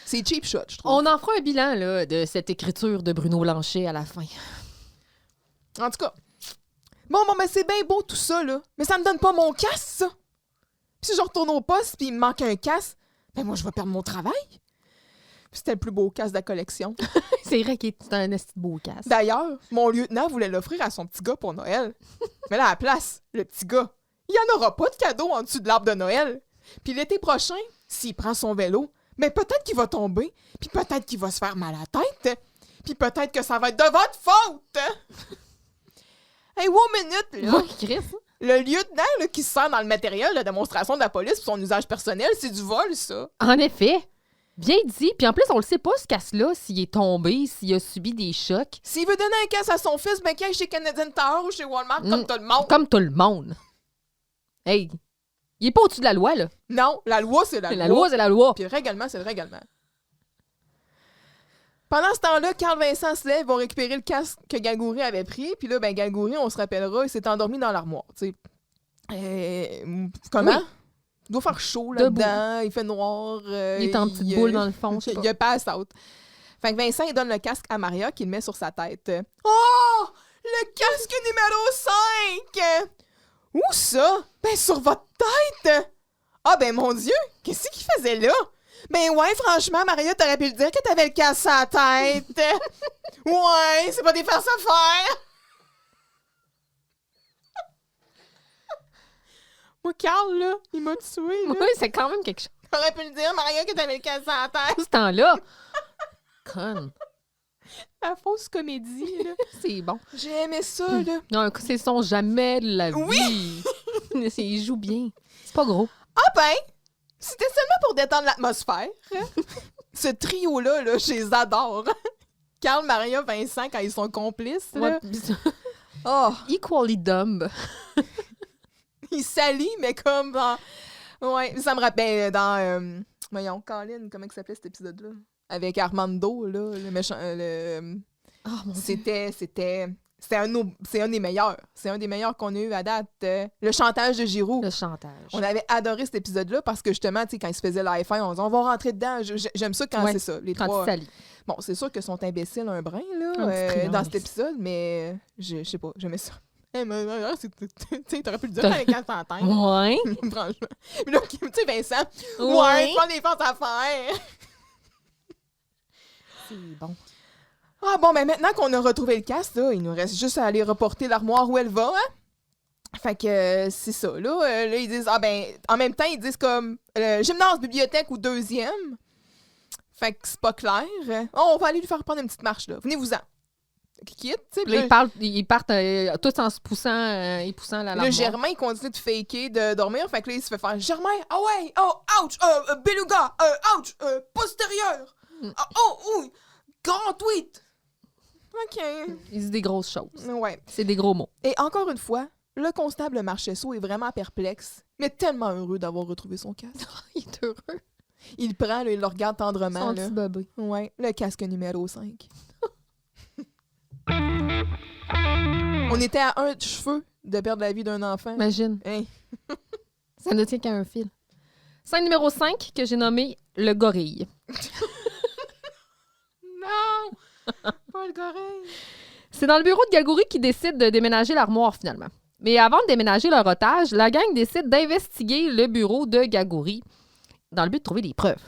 C'est cheap shot, je trouve. On en fera un bilan, là, de cette écriture de Bruno Blanchet à la fin. En tout cas. Bon, mais c'est bien beau tout ça, là. Mais ça me donne pas mon casque, ça. Puis si je retourne au poste puis il me manque un casque, ben moi, je vais perdre mon travail. Puis c'était le plus beau casque de la collection. C'est vrai qu'il est un esti de beau casque. D'ailleurs, mon lieutenant voulait l'offrir à son petit gars pour Noël. Mais là, à la place, le petit gars, il n'y en aura pas de cadeau en dessous de l'arbre de Noël. Puis l'été prochain, s'il prend son vélo, ben peut-être qu'il va tomber, puis peut-être qu'il va se faire mal à la tête, puis peut-être que ça va être de votre faute. Hey, one minute, là. Ouais, Chris. Le lieutenant là, qui se sert dans le matériel de démonstration de la police pour son usage personnel, c'est du vol, ça. En effet. Bien dit. Puis en plus, on le sait pas, ce casse-là, s'il est tombé, s'il a subi des chocs. S'il veut donner un casse à son fils, ben qu'il aille chez Canadian Tower ou chez Walmart, comme tout le monde. Comme tout le monde. Hey, Il est pas au-dessus de la loi, là. Non, la loi, c'est la loi. La loi, c'est la loi. Puis le règlement, c'est le règlement. Pendant ce temps-là, Carl Vincent se lève, vont récupérer le casque que Galgouri avait pris. Puis là, ben Galgouri, on se rappellera, il s'est endormi dans l'armoire. Tu sais. Comment? Oui. Il doit faire chaud là-dedans, il fait noir. Il est en petite boule dans le fond, je sais pas. Il a passe out. Fait que Vincent, il donne le casque à Maria, qu'il met sur sa tête. Oh! Le casque numéro 5! Où ça? Ben, sur votre tête! Ah, ben, mon Dieu! Qu'est-ce qu'il faisait là? Ben, ouais, franchement, Maria, t'aurais pu le dire que t'avais le casque sur la tête. Ouais, c'est pas des farces à faire. Moi, Carl, là, il m'a tué, là. Oui, c'est quand même quelque chose. T'aurais pu le dire, Maria, que t'avais le casque sur la tête. Tout ce temps-là. Conne. La fausse comédie, là. C'est bon. J'ai aimé ça, là. Non, c'est son jamais de la vie. Oui! Il joue bien. C'est pas gros. Ah ben, c'était seulement pour détendre l'atmosphère. Ce trio-là, là, je les adore. Carl, Maria, Vincent, quand ils sont complices, là. Oh, Equally dumb. ils s'allient, mais comme dans... Ouais, ça me rappelle dans... Voyons, Colin, comment il s'appelait cet épisode-là? Avec Armando, là, le méchant... Oh, mon Dieu. C'est un des meilleurs. C'est un des meilleurs qu'on a eu à date. Le chantage de Giroud. Le chantage. On avait adoré cet épisode-là parce que justement, tu sais, quand ils se faisaient l'high-five, on disait on va rentrer dedans. J'aime ça quand c'est ça. Les quand trois. ils s'allient. Bon, c'est sûr qu'ils sont imbéciles un brin là, Un petit triangle. dans cet épisode, mais je sais pas, j'aimais ça. Hey, mais, tu sais, t'aurais pu le dire avec un tête. Ouais. Franchement. Mais là, tu sais, Vincent, Ouais. ouais, prends des forces à faire. C'est bon. Ah bon, ben maintenant qu'on a retrouvé le casque, là, il nous reste juste à aller reporter l'armoire où elle va, hein? Fait que c'est ça, là. Là, ils disent, ah ben, en même temps, ils disent comme gymnase, bibliothèque ou deuxième. Fait que c'est pas clair. Oh, on va aller lui faire prendre une petite marche, là. Venez-vous-en. Qui quitte, tu sais. Là, ils partent tous en se poussant, ils poussant la Le Germain, il continue de faker, de dormir. Fait que là, il se fait faire Germain, ah ouais, oh, ouch, beluga, ouch, postérieur. Oh, grand tweet. OK. Ils disent des grosses choses. Ouais. C'est des gros mots. Et encore une fois, le constable Marchesso est vraiment perplexe, mais tellement heureux d'avoir retrouvé son casque. Il est heureux. Il le prend, là, il le regarde tendrement. Son Là. petit bébé. Ouais, le casque numéro 5. On était à un cheveu de perdre la vie d'un enfant. Imagine. Hey. Ça ne tient qu'à un fil. Scène numéro 5 que j'ai nommé le gorille. Non! Pas le gorille! C'est dans le bureau de Galgouri qui décide de déménager l'armoire, finalement. Mais avant de déménager leur otage, la gang décide d'investiguer le bureau de Galgouri dans le but de trouver des preuves.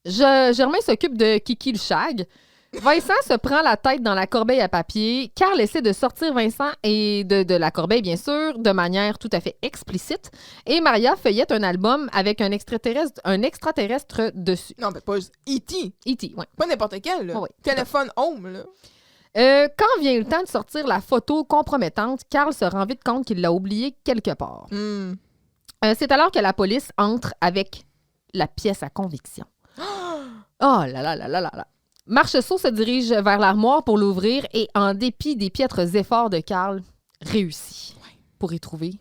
Germain s'occupe de Kiki le Shag. Vincent se prend la tête dans la corbeille à papier. Carl essaie de sortir Vincent et de la corbeille, bien sûr, de manière tout à fait explicite. Et Maria feuillette un album avec un extraterrestre dessus. Non, mais pas juste E.T. E.T., oui. Pas n'importe quel, là. Oh oui. Téléphone home, là. Quand vient le temps de sortir la photo compromettante, Carl se rend vite compte qu'il l'a oubliée quelque part. Mm. C'est alors que la police entre avec la pièce à conviction. Oh là là là là là là. Marchesso se dirige vers l'armoire pour l'ouvrir et, en dépit des piètres efforts de Carl, réussit pour y trouver,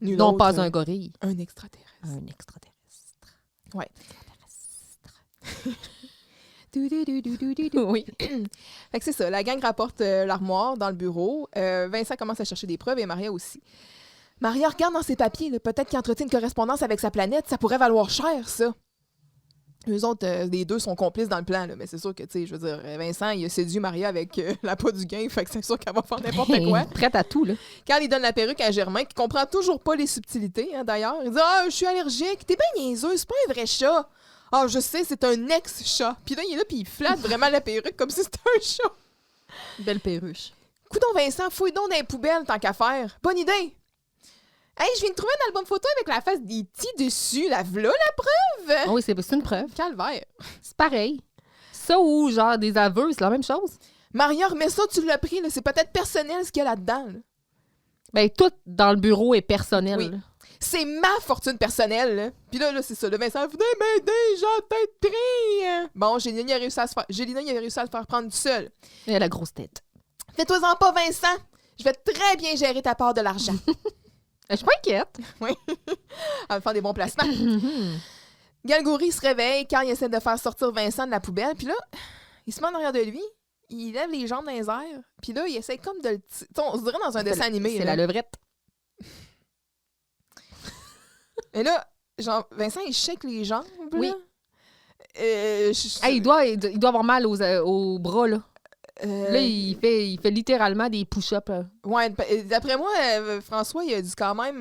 Nul non autre, pas un gorille, un extraterrestre. un extraterrestre. Ouais. Oui. Fait que c'est ça, la gang rapporte l'armoire dans le bureau. Vincent commence à chercher des preuves et Maria aussi. Maria regarde dans ses papiers, là, peut-être qu'il entretient une correspondance avec sa planète, ça pourrait valoir cher, ça. Eux autres, les deux sont complices dans le plan, là, mais c'est sûr que, tu sais, je veux dire, Vincent, il a séduit Maria avec la peau du gain, fait que c'est sûr qu'elle va faire n'importe quoi. Prête à tout, là. Quand il donne la perruque à Germain, qui comprend toujours pas les subtilités, hein, d'ailleurs, il dit « Ah, je suis allergique, t'es bien niaiseux, c'est pas un vrai chat. » Ah, je sais, c'est un ex-chat. Puis là, il est là, puis il flatte vraiment la perruque comme si c'était un chat. Belle perruche. Coudon Vincent, fouille donc dans les poubelles, tant qu'à faire. Bonne idée! Hey, je viens de trouver un album photo avec la face d'E.T. dessus. La v'là, la preuve! Oh oui, c'est une preuve. Calvaire. C'est pareil. Ça ou genre des aveux, c'est la même chose. Maria, remets ça, tu l'as pris. Là. C'est peut-être personnel ce qu'il y a là-dedans. Là. Ben, tout dans le bureau est personnel. Oui. C'est ma fortune personnelle. Là. Puis là, c'est ça. Le Vincent, venez m'aider, j'ai tête pris. Bon, Gélina, il a réussi à se faire prendre du seul. Elle a la grosse tête. Fais-toi-en pas, Vincent. Je vais très bien gérer ta part de l'argent. Je suis pas inquiète. Oui. Elle va faire des bons placements. Galgouri se réveille quand il essaie de faire sortir Vincent de la poubelle. Puis là, il se met en arrière de lui. Il lève les jambes dans les airs. Puis là, il essaie comme de le... On se dirait dans un dessin animé. C'est la levrette. Et là, genre, Vincent, il shake les jambes. Oui. Là. Hey, il doit avoir mal aux bras, là. Là, il fait littéralement des push-ups. Là. Ouais, d'après moi, François, il a dû quand même...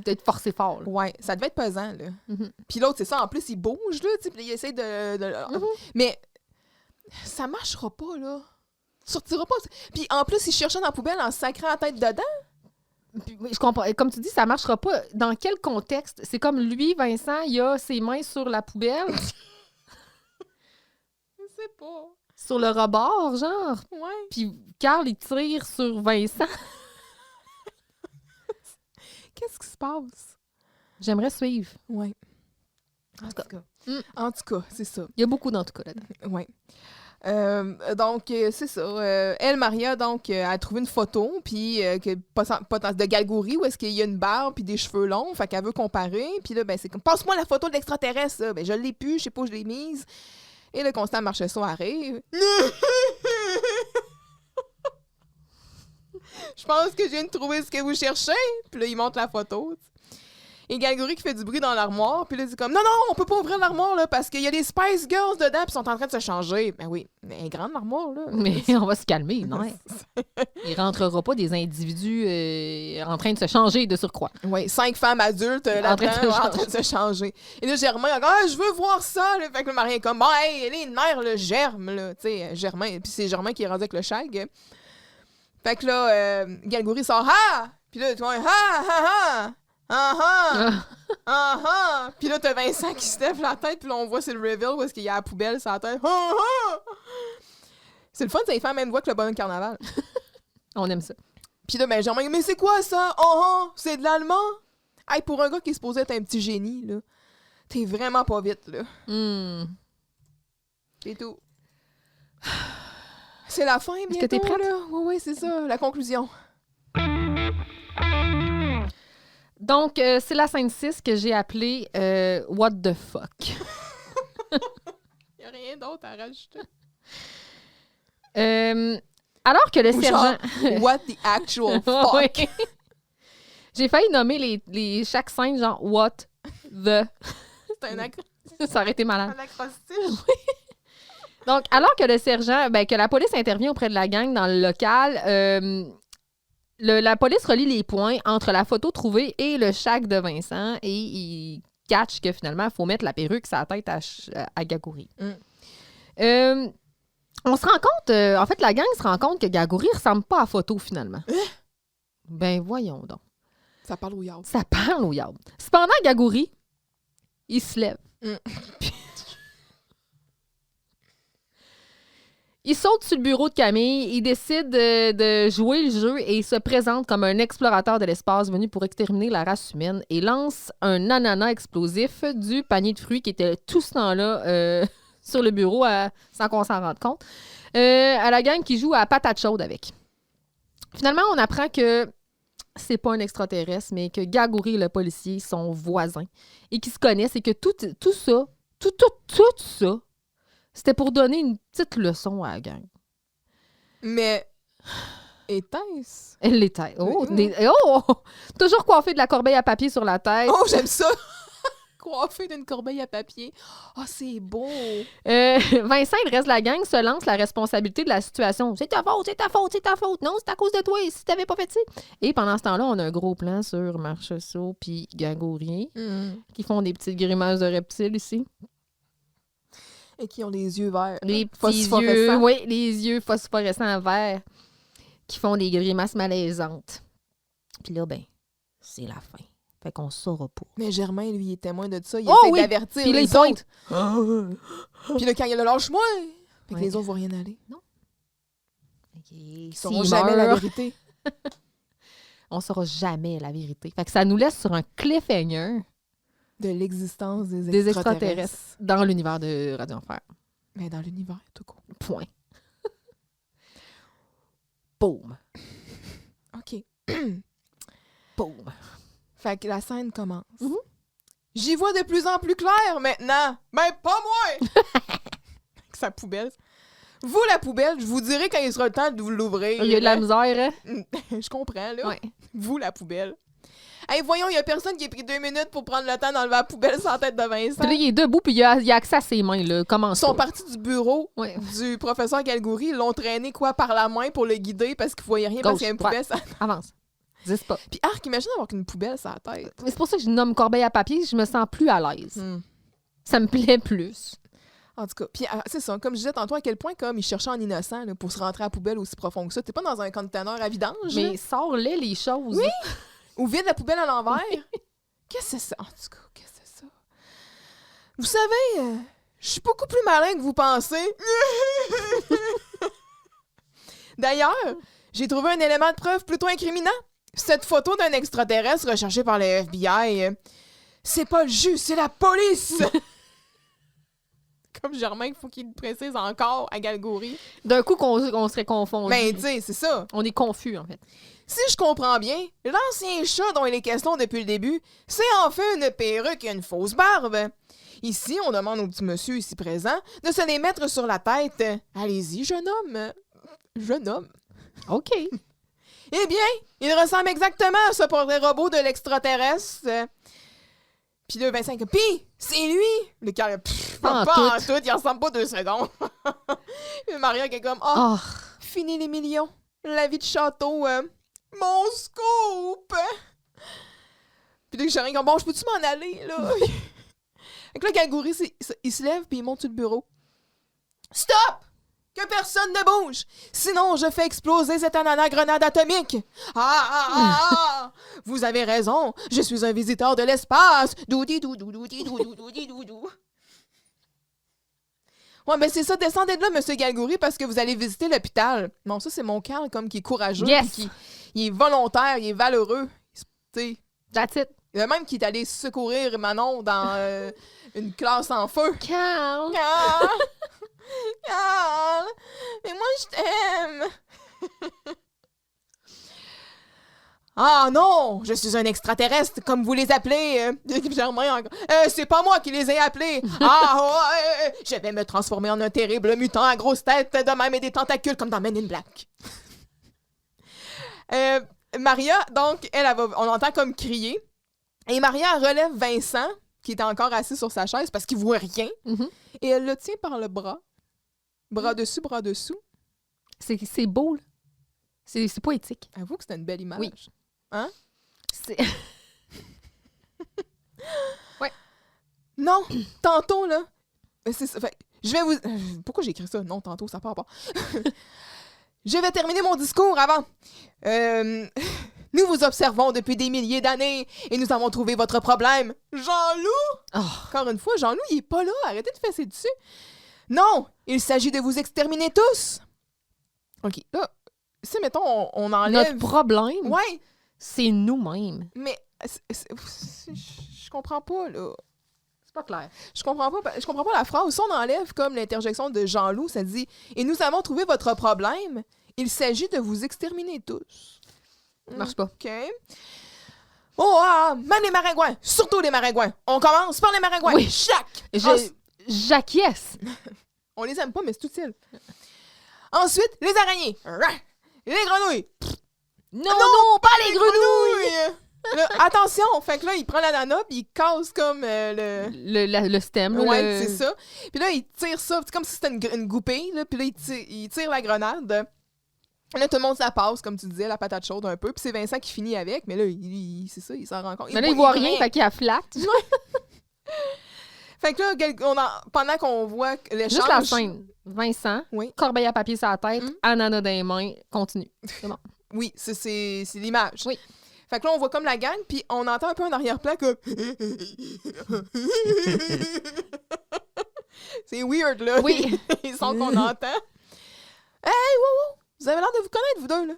Peut-être forcer fort. Là. Ouais, ça devait être pesant, là. Puis l'autre, c'est ça, en plus, il bouge, là, tu sais, puis il essaie de... Mais ça marchera pas, là. Sortira pas. Puis en plus, il cherchait dans la poubelle en sacrant la tête dedans. Puis, je comprends. Comme tu dis, ça marchera pas. Dans quel contexte? C'est comme lui, Vincent, il a ses mains sur la poubelle. Je sais pas. Sur le rebord, genre. Ouais. Puis Carl, il tire sur Vincent. Qu'est-ce qui se passe? J'aimerais suivre. Ouais. En tout cas. En tout cas, c'est ça. Il y a beaucoup d'en tout cas là-dedans. Ouais. Donc, c'est ça. Elle, Maria, donc, a trouvé une photo puis de Galgouri où est-ce qu'il y a une barbe puis des cheveux longs. Fait qu'elle veut comparer. Puis là, ben, c'est comme, passe-moi la photo de l'extraterrestre. Là. Ben, je l'ai plus, je sais pas où je l'ai mise. Et le Constant Marchessault arrive. Je pense que je viens de trouver ce que vous cherchez. Puis là, il montre la photo. Et Galgouri qui fait du bruit dans l'armoire. Puis là, il dit comme, non, on peut pas ouvrir l'armoire là, parce qu'il y a des Spice Girls dedans puis ils sont en train de se changer. Ben oui, mais elle est grande l'armoire, là. Mais on va se calmer, non? Il rentrera pas des individus en train de se changer de surcroît. Oui, 5 femmes adultes là-dedans en train de se changer. Et là, Germain, il dit, je veux voir ça. Là. Fait que le mari est comme, bon, hey, les nerfs, le germe, là. Tu sais, Germain. Puis c'est Germain qui est rendu avec le shag. Fait que là, Galgouri sort, ah! Puis là, tu vois, ah! Puis là, t'as Vincent qui se lève la tête, puis là, on voit c'est le reveal où est-ce qu'il y a la poubelle sur la tête. C'est le fun, ça lui fait la même voix que le bonhomme de carnaval. On aime ça. Puis là, ben, Germain, mais c'est quoi ça? C'est de l'allemand? Hey, pour un gars qui est supposé être un petit génie, là, t'es vraiment pas vite, là. C'est tout. C'est la fin, bientôt, est-ce que t'es prête? Là? Oui, c'est ça, la conclusion. Donc, c'est la scène 6 que j'ai appelée What the fuck? Il n'y a rien d'autre à rajouter. Alors que le sergent... What the actual fuck? Oui. J'ai failli nommer chaque scène genre What the... C'est un Ça aurait été malade. Un acrostiche. Oui. Donc, alors que le sergent... que la police intervient auprès de la gang dans le local... la police relie les points entre la photo trouvée et le shack de Vincent et il catch que finalement, il faut mettre la perruque sur la tête à Galgouri. On se rend compte, en fait, la gang se rend compte que Galgouri ne ressemble pas à la photo finalement. Ben voyons donc. Ça parle au yard. Ça parle au yard. Cependant, Galgouri, il se lève. Il saute sur le bureau de Camille, il décide de jouer le jeu et il se présente comme un explorateur de l'espace venu pour exterminer la race humaine et lance un ananas explosif du panier de fruits qui était tout ce temps-là sur le bureau sans qu'on s'en rende compte, à la gang qui joue à patate chaude avec. Finalement, on apprend que c'est pas un extraterrestre, mais que Galgouri et le policier sont voisins et qu'ils se connaissent et que tout ça, c'était pour donner une petite leçon à la gang. Mais était-ce? Elle l'était. Toujours coiffée de la corbeille à papier sur la tête. Oh, j'aime ça! Coiffée d'une corbeille à papier. Oh, c'est beau! Vincent et le reste de la gang se lancent la responsabilité de la situation. C'est ta faute, c'est ta faute, c'est ta faute. Non, c'est à cause de toi si t'avais pas fait ça. Et pendant ce temps-là, on a un gros plan sur Marchessault puis Galgouri qui font des petites grimaces de reptiles ici. Et qui ont les yeux verts. Les petits yeux, oui, les yeux phosphorescents verts qui font des grimaces malaisantes. Puis là, ben, c'est la fin. Fait qu'on saura pas. Mais Germain, lui, il est témoin de ça. Il essaie d'avertir puis les autres. Puis là, quand il a le lâche-moi, fait que les autres vont rien aller. Non. Ils sauront jamais la vérité. On saura jamais la vérité. Fait que ça nous laisse sur un cliffhanger de l'existence des extraterrestres dans l'univers de Radio Enfer. Mais dans l'univers, tout court. Point. Boum. OK. Boum. Fait que la scène commence. Mhm. J'y vois de plus en plus clair maintenant. Mais pas moi! Avec sa poubelle. Vous, la poubelle, je vous dirai quand il sera le temps de vous l'ouvrir. Il y a de la misère, hein? Je comprends, là. Ouais. Vous, la poubelle. Hey, voyons, il y a personne qui a pris 2 minutes pour prendre le temps d'enlever la poubelle sans tête de Vincent. Puis là, il est debout, puis il a accès à ses mains, là. Comment Ils sont partis du bureau Ouais. du professeur Galgouri. Ils l'ont traîné, quoi, par la main pour le guider parce qu'il voyait rien parce Gauche, qu'il y a une poubelle. droite. Avance. 10 pas. Puis, arc, imagine avoir une poubelle sur la tête. Mais c'est pour ça que je nomme corbeille à papier, je me sens plus à l'aise. Hmm. Ça me plaît plus. En tout cas, puis c'est ça, comme je disais tantôt, à quel point comme il cherchait en innocent là, pour se rentrer à la poubelle aussi profond que ça. T'es pas dans un conteneur à vidange, Mais là? sors-les les choses. Oui. Ou vide la poubelle à l'envers. Qu'est-ce que c'est ça? En tout cas, qu'est-ce que c'est ça? Vous savez, je suis beaucoup plus malin que vous pensez. D'ailleurs, j'ai trouvé un élément de preuve plutôt incriminant. Cette photo d'un extraterrestre recherché par le FBI. C'est pas le jus, c'est la police! Comme Germain, il faut qu'il le précise encore à Galgouri. D'un coup, qu'on serait confondu. Mais tu sais, c'est ça. On est confus, en fait. Si je comprends bien, l'ancien chat dont il est question depuis le début, c'est en fait une perruque et une fausse barbe. Ici, on demande au petit monsieur ici présent de se les mettre sur la tête. Allez-y, jeune homme. Jeune homme. OK. Eh bien, il ressemble exactement à ce portrait robot de l'extraterrestre. Puis là, Vincent, pis, c'est lui! Le gars, pas en tout, il ressemble pas 2 secondes. Et Maria qui est comme, Oh. fini les millions, la vie de château, mon scoop! Puis là, Charin comme, bon, je peux-tu m'en aller, là? Fait que là, Galgouri, il se lève puis il monte sur le bureau. Stop! Que personne ne bouge! Sinon, je fais exploser cette ananas grenade atomique! Vous avez raison, je suis un visiteur de l'espace! Doudi dou dou doudi dou dou doudi dou dou. Ouais, mais c'est ça, descendez de là, monsieur Galgouri, parce que vous allez visiter l'hôpital. Non, ça, c'est mon Carl, comme qui est courageux, Yes! il est volontaire, il est valeureux. Tu sais, That's it. il y a même qui est allé secourir Manon dans une classe en feu. Carl. Carl! Carl! Mais moi, je t'aime! Ah non! Je suis un extraterrestre, comme vous les appelez. Germain, c'est pas moi qui les ai appelés. Je vais me transformer en un terrible mutant à grosse tête, de même et des tentacules, comme dans Men in Black. Maria, donc, on entend comme crier. Et Maria relève Vincent, qui est encore assis sur sa chaise parce qu'il voit rien. Mm-hmm. Et elle le tient par le bras. Bras dessus, bras dessous. C'est beau, là. C'est poétique. Avoue que c'est une belle image. Oui. Hein? C'est... Non, tantôt, là. C'est ça. Fait, je vais vous... Pourquoi j'ai écrit ça? Non, tantôt, ça part pas. Je vais terminer mon discours avant. Nous vous observons depuis des milliers d'années et nous avons trouvé votre problème. Jean-Loup? Oh. Encore une fois, Jean-Loup, il est pas là. Arrêtez de fesser dessus. Non, il s'agit de vous exterminer tous. OK, là, si, mettons, on enlève... Notre problème, Ouais, c'est nous-mêmes. mais je comprends pas, là. C'est pas clair. Je comprends pas la phrase. Si on enlève comme l'interjection de Jean-Loup, ça dit « Et nous avons trouvé votre problème. Il s'agit de vous exterminer tous. » Marche pas. OK. Oh, même les maringouins. Surtout les maringouins. On commence par les maringouins. Oui. Chaque. J'acquiesce. On les aime pas, mais c'est utile. Ensuite, les araignées. Les grenouilles. Non, pas les grenouilles! Là, attention! Fait que là, il prend l'ananas puis il casse comme Le stem. Ouais, c'est ça. Puis là, il tire ça. C'est comme si c'était une goupille. Là, puis là, il tire la grenade. Là, tout le monde, ça passe, comme tu disais, la patate chaude un peu. Puis c'est Vincent qui finit avec. Mais là, c'est ça, il s'en rend compte. Mais là, il voit rien, fait qu'il a flat. Fait que là, pendant qu'on voit l'échange... Juste la scène. Vincent, Oui. corbeille à papier sur la tête, ananas dans les mains, continue. C'est bon. Oui, c'est l'image. Oui. Fait que là, on voit comme la gang, puis on entend un peu en arrière-plan comme... C'est weird, là. Oui. Les sons qu'on entend. Hey, wow! Vous avez l'air de vous connaître, vous deux, là.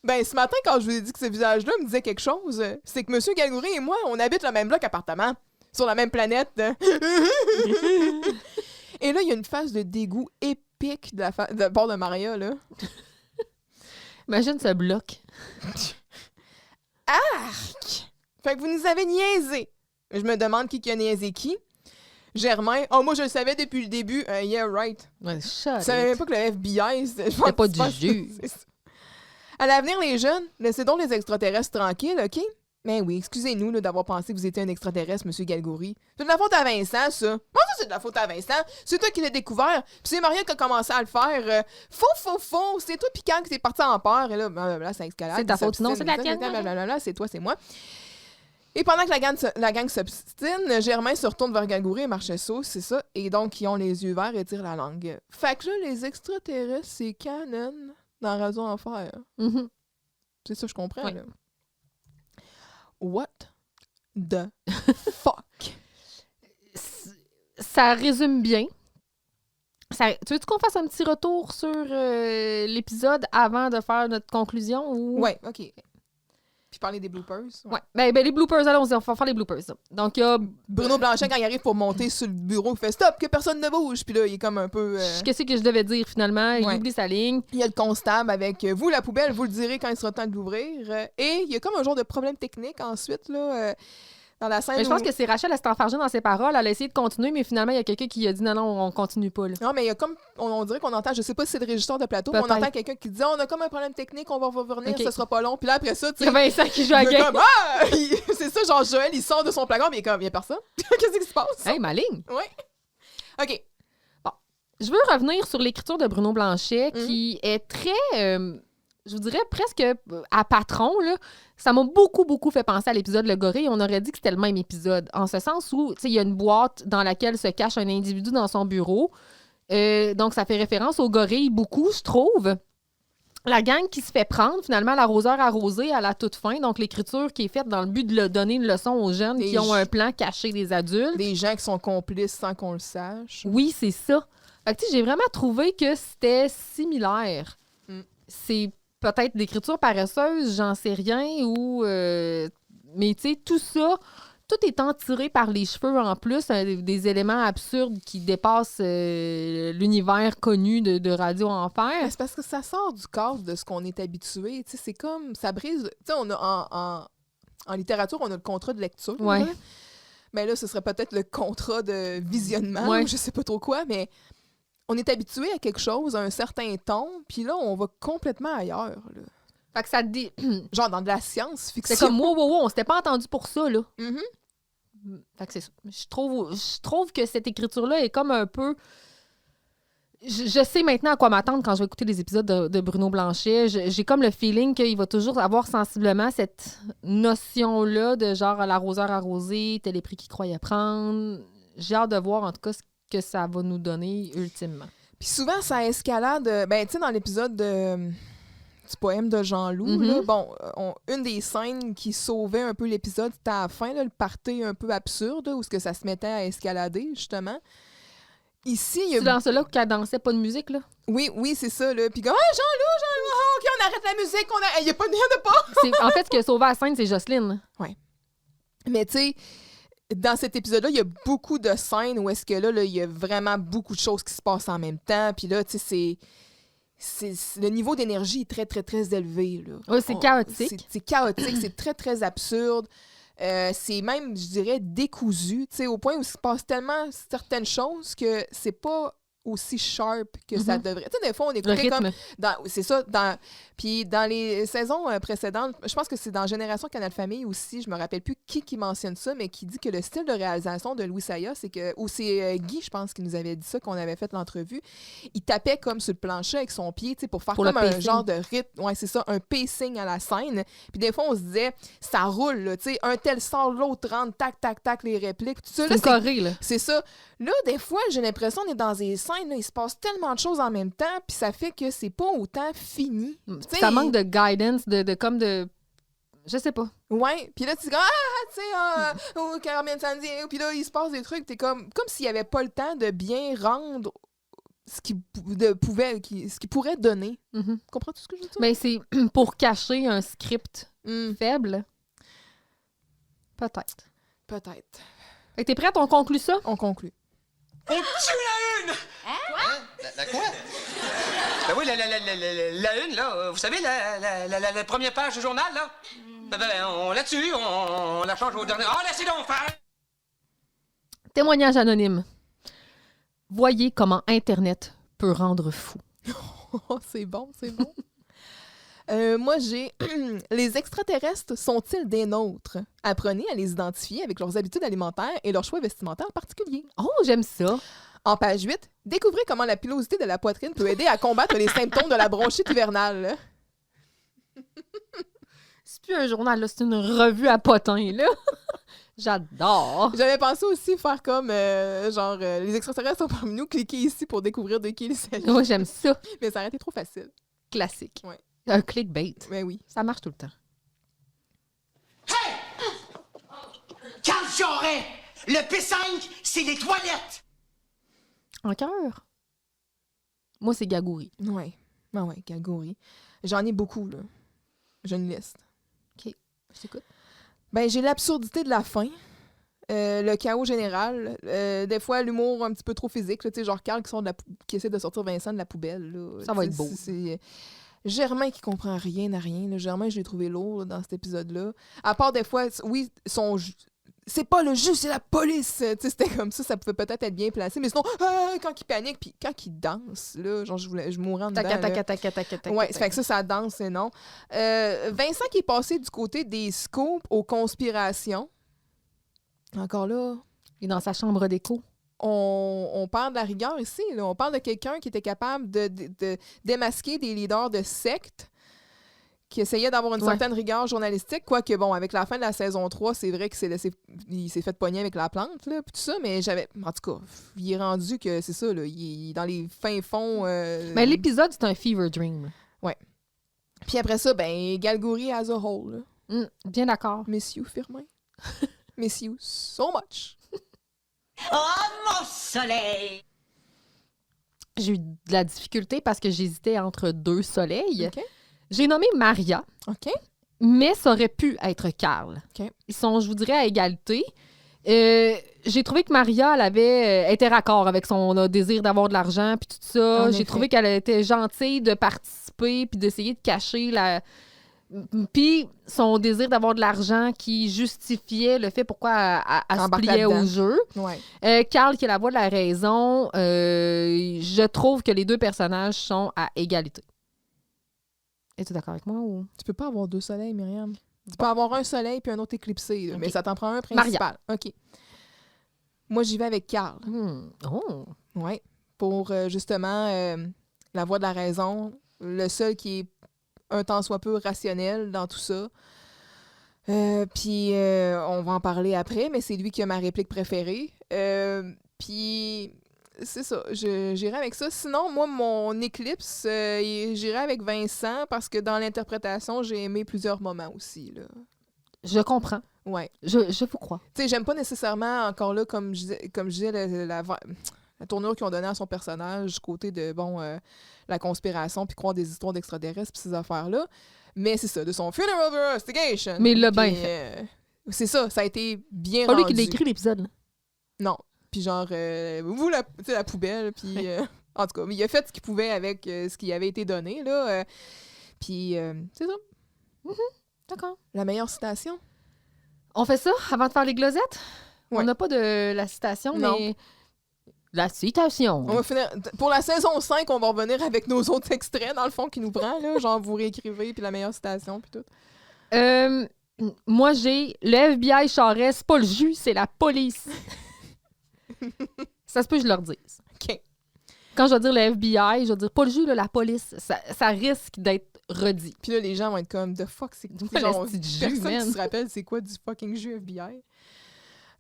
Ben, ce matin, quand je vous ai dit que ce visage-là me disait quelque chose, c'est que M. Galgouri et moi, on habite le même bloc appartement, sur la même planète. Et là, il y a une phase de dégoût épique de la part de Maria, là. Imagine ce bloc. Arc! Fait que vous nous avez niaisé. Je me demande qui a niaisé qui. Germain, moi je le savais depuis le début. Yeah, right. Ouais, Je savais même pas que le FBI, c'était pas du jus. À l'avenir, les jeunes, laissez donc les extraterrestres tranquilles, OK? Mais oui, excusez-nous là, d'avoir pensé que vous étiez un extraterrestre, M. Galgouri. C'est de la faute à Vincent, ça. Moi, ça, c'est de la faute à Vincent. C'est toi qui l'as découvert. Puis c'est Maria qui a commencé à le faire. Faux. C'est toi, puis quand t'es parti en peur. Et là, ça escalade. C'est ta faute. Non, c'est la tienne. C'est toi, c'est moi. Et pendant que la gang s'obstine, Germain se retourne vers Galgouri et Marchesso, c'est ça. Et donc, ils ont les yeux verts et tirent la langue. Fait que là, les extraterrestres, c'est canon dans Raison Enfer. Mm-hmm. C'est ça, je comprends, oui. là. What the fuck? Ça résume bien. Tu veux-tu qu'on fasse un petit retour sur l'épisode avant de faire notre conclusion? Ou... Ouais, OK. Puis parler des bloopers. Ouais. Ben, les bloopers, allons-y, on va faire les bloopers. Donc, il y a... Bruno Blanchet, quand il arrive pour monter sur le bureau, il fait « Stop, que personne ne bouge! » Puis là, il est comme un peu... Qu'est-ce que je devais dire, finalement? Il Ouais. oublie sa ligne. Il y a le constable avec « Vous, la poubelle, vous le direz quand il sera temps de l'ouvrir. » Et il y a comme un genre de problème technique ensuite, là, dans la scène. Mais je pense que c'est Rachel, elle s'est enfargée dans ses paroles. Elle a essayé de continuer, mais finalement, il y a quelqu'un qui a dit « Non, on continue pas. » Non, mais il y a comme... On dirait qu'on entend... Je sais pas si c'est le régisseur de plateau, mais on entend quelqu'un qui dit « On a comme un problème technique, on va revenir, okay. Ça sera pas long. » Puis là, après ça, tu sais... Il y a Vincent qui joue à game. C'est ça, genre Joël, il sort de son placard, mais il est comme « Il y a personne. Qu'est-ce qui se passe? » Hey, ma ligne! Oui. OK. Bon. Je veux revenir sur l'écriture de Bruno Blanchet, qui est très... je vous dirais presque à patron, là. Ça m'a beaucoup fait penser à l'épisode Le Gorille. On aurait dit que c'était le même épisode. En ce sens où, tu sais, il y a une boîte dans laquelle se cache un individu dans son bureau. Donc, ça fait référence au gorille beaucoup, je trouve. La gang qui se fait prendre, finalement, l'arroseur arrosé à la toute fin. Donc, l'écriture qui est faite dans le but de donner une leçon aux jeunes qui ont un plan caché des adultes. Des gens qui sont complices sans qu'on le sache. Oui, c'est ça. Fait que, tu sais, j'ai vraiment trouvé que c'était similaire. C'est peut-être d'écriture paresseuse, j'en sais rien, ou... mais tu sais, tout ça, tout étant tiré par les cheveux en plus, des éléments absurdes qui dépassent l'univers connu de Radio Enfer. C'est parce que ça sort du cadre de ce qu'on est habitué. Tu sais, c'est comme... Ça brise... Tu sais, on a en littérature, on a le contrat de lecture. Ouais. Mais là, ce serait peut-être le contrat de visionnement, ou je sais pas trop quoi, mais... On est habitué à quelque chose, à un certain ton, puis là, on va complètement ailleurs. Là. Fait que ça dit... Genre dans de la science-fiction. C'est comme, wow, on s'était pas entendu pour ça, là. Mm-hmm. Fait que c'est ça. Je trouve que cette écriture-là est comme un peu... Je sais maintenant à quoi m'attendre quand je vais écouter les épisodes de Bruno Blanchet. J'ai comme le feeling qu'il va toujours avoir sensiblement cette notion-là de genre l'arroseur arrosé, tel est prix qu'il croyait prendre. J'ai hâte de voir, en tout cas, que ça va nous donner ultimement. Puis souvent, ça escalade... Ben, tu sais, dans l'épisode du poème de Jean-Loup, là, bon, une des scènes qui sauvait un peu l'épisode, c'était à la fin, là, le party un peu absurde, où ce que ça se mettait à escalader, justement. Ici, il y a... C'est dans cela qu'elle dansait pas de musique, là? Oui, c'est ça, là. Puis comme, Jean-Loup, OK, on arrête la musique, il y a pas de pas! En fait, ce qui a sauvé la scène, c'est Jocelyne. Oui. Mais tu sais... Dans cet épisode-là, il y a beaucoup de scènes où est-ce que là, il y a vraiment beaucoup de choses qui se passent en même temps. Puis là, tu sais, le niveau d'énergie est très, très, très élevé. Oui, c'est chaotique. C'est chaotique, c'est très, très absurde. C'est même, je dirais, décousu. Tu sais, au point où il se passe tellement certaines choses que c'est pas aussi sharp que ça devrait. Tu sais, des fois, on écoutait comme... C'est ça. Puis dans les saisons précédentes, je pense que c'est dans Génération Canal Famille aussi, je me rappelle plus qui mentionne ça, mais qui dit que le style de réalisation de Louis Saya, c'est que... Ou c'est Guy, je pense, qui nous avait dit ça, qu'on avait fait l'entrevue. Il tapait comme sur le plancher avec son pied, tu sais, pour faire comme un genre de rythme. Ouais, c'est ça, un pacing à la scène. Puis des fois, on se disait, ça roule, là, tu sais, un tel sort, l'autre rentre, tac, tac, tac, les répliques. Tout ça, c'est carré, là. C'est ça. Là, des fois, j'ai l'impression qu'on est dans des scènes, là, il se passe tellement de choses en même temps, puis ça fait que c'est pas autant fini. Ça manque de guidance, comme de... Je sais pas. Ouais, puis là, tu dis, tu sais, Carmen Sandy, puis là, il se passe des trucs, t'es comme s'il y avait pas le temps de bien rendre ce qu'il pourrait donner. Comprends-tu ce que je veux dire? Mais c'est pour cacher un script faible. Peut-être. Fait que t'es prête? On conclut ça? On conclut. On tue la une! Hein? Quoi? La quoi? Ben oui, la une, là, vous savez, la première page du journal, là. On l'a dessus, on la change au dernier. Ah, laissez donc faire! Témoignage anonyme. Voyez comment Internet peut rendre fou. C'est bon, c'est bon. Moi, j'ai les extraterrestres sont-ils des nôtres? Apprenez à les identifier avec leurs habitudes alimentaires et leurs choix vestimentaires en particulier. Oh, j'aime ça. En page 8, découvrez comment la pilosité de la poitrine peut aider à combattre les symptômes de la bronchite hivernale. C'est plus un journal, là, c'est une revue à potins, là. J'adore. J'avais pensé aussi faire comme, les extraterrestres sont parmi nous, cliquez ici pour découvrir de qui il s'agit. Moi, j'aime ça. Mais ça aurait été trop facile. Classique. Ouais. Un clickbait. Mais oui. Ça marche tout le temps. Hey! Carl Charret! Le P5, c'est les toilettes! En cœur. Moi, c'est Gagouri. Ouais. Ben ouais, Gagouri. J'en ai beaucoup, là. J'ai une liste. OK. Je t'écoute. Ben, j'ai l'absurdité de la fin. Le chaos général. Des fois, l'humour un petit peu trop physique. Là, genre Carl qui essaie de sortir Vincent de la poubelle. Là. Ça va être beau. C'est Germain qui comprend rien à rien. Là. Germain, je l'ai trouvé lourd là, dans cet épisode-là. À part des fois, oui, c'est pas le juge, c'est la police. C'était comme ça pouvait peut-être être bien placé. Mais sinon, quand il panique, puis quand il danse, là, genre, je mourrais en dedans. Ouais, fait que ça danse, c'est non. Vincent qui est passé du côté des scoops aux conspirations. Encore là. Il est dans sa chambre d'écho. On parle de la rigueur ici. Là. On parle de quelqu'un qui était capable de démasquer des leaders de sectes qui essayaient d'avoir une certaine rigueur journalistique. Quoique, bon, avec la fin de la saison 3, c'est vrai qu'il s'est fait pogner avec la plante, là, puis tout ça, mais en tout cas, il est rendu que c'est ça, là, il est dans les fins fonds... Mais l'épisode, c'est un fever dream. Ouais. Puis après ça, ben, Galgouri as a whole. Bien d'accord. Miss you, Firmin. Miss you so much. Oh, mon soleil! J'ai eu de la difficulté parce que j'hésitais entre deux soleils. OK. J'ai nommé Maria, OK. mais ça aurait pu être Carl. OK. Ils sont, je vous dirais, à égalité. J'ai trouvé que Maria, elle était raccord avec son désir d'avoir de l'argent puis tout ça. J'ai trouvé qu'elle était gentille de participer puis d'essayer de cacher Puis son désir d'avoir de l'argent qui justifiait le fait pourquoi elle se pliait au jeu. Ouais. Carl, qui est la voix de la raison, je trouve que les deux personnages sont à égalité. Es-tu d'accord avec moi? Ou... Tu peux pas avoir deux soleils, Myriam. Tu peux avoir un soleil puis un autre éclipsé, okay. Mais ça t'en prend un principal. Maria. OK. Moi, j'y vais avec Carl. Oh! Oui. Pour, justement, la voix de la raison. Le seul qui est un tant soit peu rationnel dans tout ça. Puis, on va en parler après, mais c'est lui qui a ma réplique préférée. Puis, c'est ça. J'irai avec ça. Sinon, moi, mon éclipse, j'irai avec Vincent parce que dans l'interprétation, j'ai aimé plusieurs moments aussi. Là. Je comprends. Ouais. Je vous crois. Tu sais, j'aime pas nécessairement, encore là, comme je disais, la tournure qu'ils ont donnée à son personnage du côté de, la conspiration, puis croire des histoires d'extraterrestres, puis ces affaires-là. Mais c'est ça, de son Funeral Investigation. Mais il l'a bien fait. C'est ça a été bien rendu. Pas lui qui l'a écrit l'épisode, là. Non. Puis genre, vous, la poubelle, puis... en tout cas, il a fait ce qu'il pouvait avec ce qui avait été donné, là. Puis, c'est ça. D'accord. La meilleure citation. On fait ça avant de faire les glosettes? Ouais. On n'a pas de la citation, non. Mais... La citation. On va finir... Pour la saison 5, on va revenir avec nos autres extraits, dans le fond, qui nous prend, là. Genre, vous réécrivez, puis la meilleure citation, puis tout. Moi, j'ai le FBI Charest, c'est pas le jus, c'est la police. Ça se peut que je leur dise. OK. Quand je vais dire le FBI, je vais dire pas le jus, là, la police. Ça risque d'être redit. Puis là, les gens vont être comme, the fuck, c'est quoi? Genre, personne qui se rappelle c'est quoi du fucking jus FBI.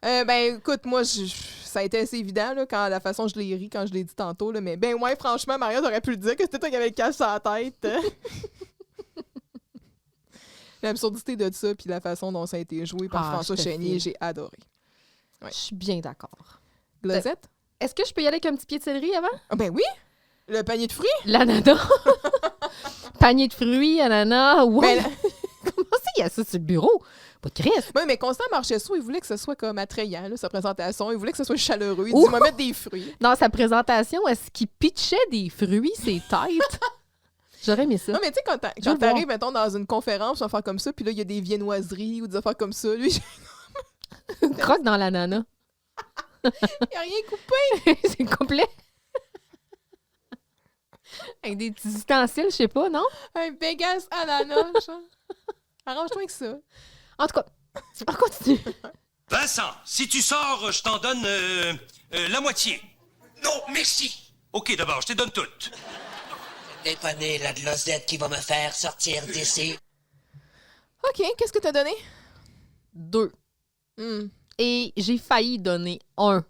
Ben, écoute, moi, ça a été assez évident, là, quand la façon je l'ai ri, quand je l'ai dit tantôt, là, mais ben ouais, franchement, Maria, t'aurais pu le dire que c'était toi qui avais le cache sur la tête. L'absurdité de ça, puis la façon dont ça a été joué par François Chénier, j'ai adoré. Ouais. Je suis bien d'accord. Glosette? Est-ce que je peux y aller avec un petit pied de céleri avant? Ah ben oui! Le panier de fruits? L'ananas! Panier de fruits, ananas, ouais! Ben, comment ça, il y a ça sur le bureau? Pas de Christ! Oui, mais Constant Marchesso, il voulait que ce soit comme attrayant, là, sa présentation. Il voulait que ce soit chaleureux. Il dit, on va mettre des fruits. Dans sa présentation, est-ce qu'il pitchait des fruits, ses têtes? J'aurais aimé ça. Non, mais tu sais, quand t'arrives, mettons, dans une conférence, on va faire comme ça, puis là, il y a des viennoiseries ou des affaires comme ça. Lui, Croque dans l'ananas. il n'y a rien coupé. C'est complet. Avec des petits ustensiles, je sais pas, non? Un Vegas ananas, genre. Arrange-toi avec ça. En tout cas, on continue. Vincent, si tu sors, je t'en donne la moitié. Non, merci. OK, d'abord, je te donne toute. Dépanner la de l'osette qui va me faire sortir d'ici. OK, qu'est-ce que t'as donné? 2. Et j'ai failli donner 1.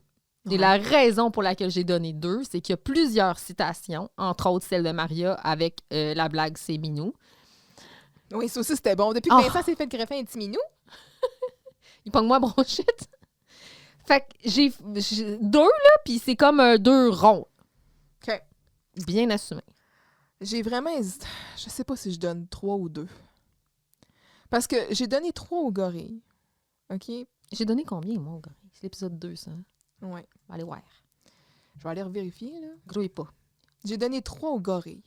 Et la raison pour laquelle j'ai donné 2, c'est qu'il y a plusieurs citations, entre autres celle de Maria avec la blague « c'est minou ». Oui, ça aussi, c'était bon. Depuis que Vincent s'est fait greffer un petit minou. Il pogne moi bronchite. Fait que j'ai 2, là, puis c'est comme un 2 rond. OK. Bien assumé. J'ai vraiment hésité. Je sais pas si je donne 3 ou 2. Parce que j'ai donné 3 au gorille. OK? J'ai donné combien, moi, au gorille? C'est l'épisode 2, ça. Ouais. Allez voir. Je vais aller revérifier, là. Grouille pas. J'ai donné 3 au gorille.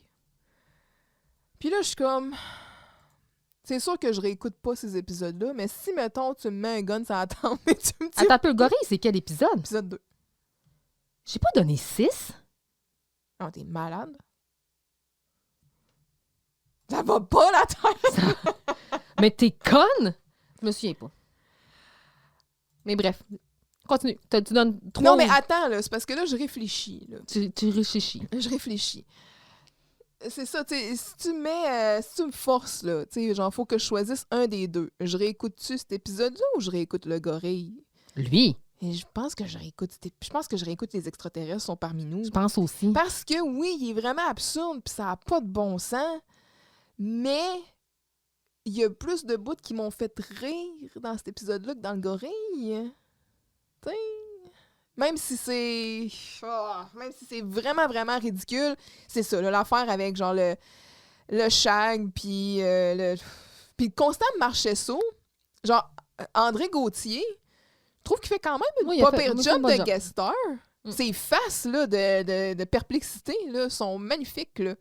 Puis là, je suis comme... C'est sûr que je réécoute pas ces épisodes-là, mais si, mettons, tu me mets un gun sur la tempe et tu me dis... Attends un peu, le gorille, c'est quel épisode? Épisode 2. J'ai pas donné 6. Oh, t'es malade? Ça va pas, la tête! Mais t'es conne! Je me souviens pas. Mais bref, continue. Tu donnes 3. Non, mais attends, là, c'est parce que là, je réfléchis. Là. Tu réfléchis. Je réfléchis. C'est ça, tu sais, si tu me forces, là, tu sais, genre, faut que je choisisse un des deux. Je réécoute-tu cet épisode-là ou je réécoute le gorille? Lui? Et je pense que je réécoute les extraterrestres sont parmi nous. Je pense aussi. Parce que oui, il est vraiment absurde, puis ça n'a pas de bon sens, mais il y a plus de bouts qui m'ont fait rire dans cet épisode-là que dans le gorille. Tu sais, même si c'est vraiment, vraiment ridicule, c'est ça, là, l'affaire avec genre le shag, puis le Constant Marchesso, genre André Gauthier, je trouve qu'il fait quand même une pas pire job de guest star. Ses faces là, de perplexité là, sont magnifiques, là.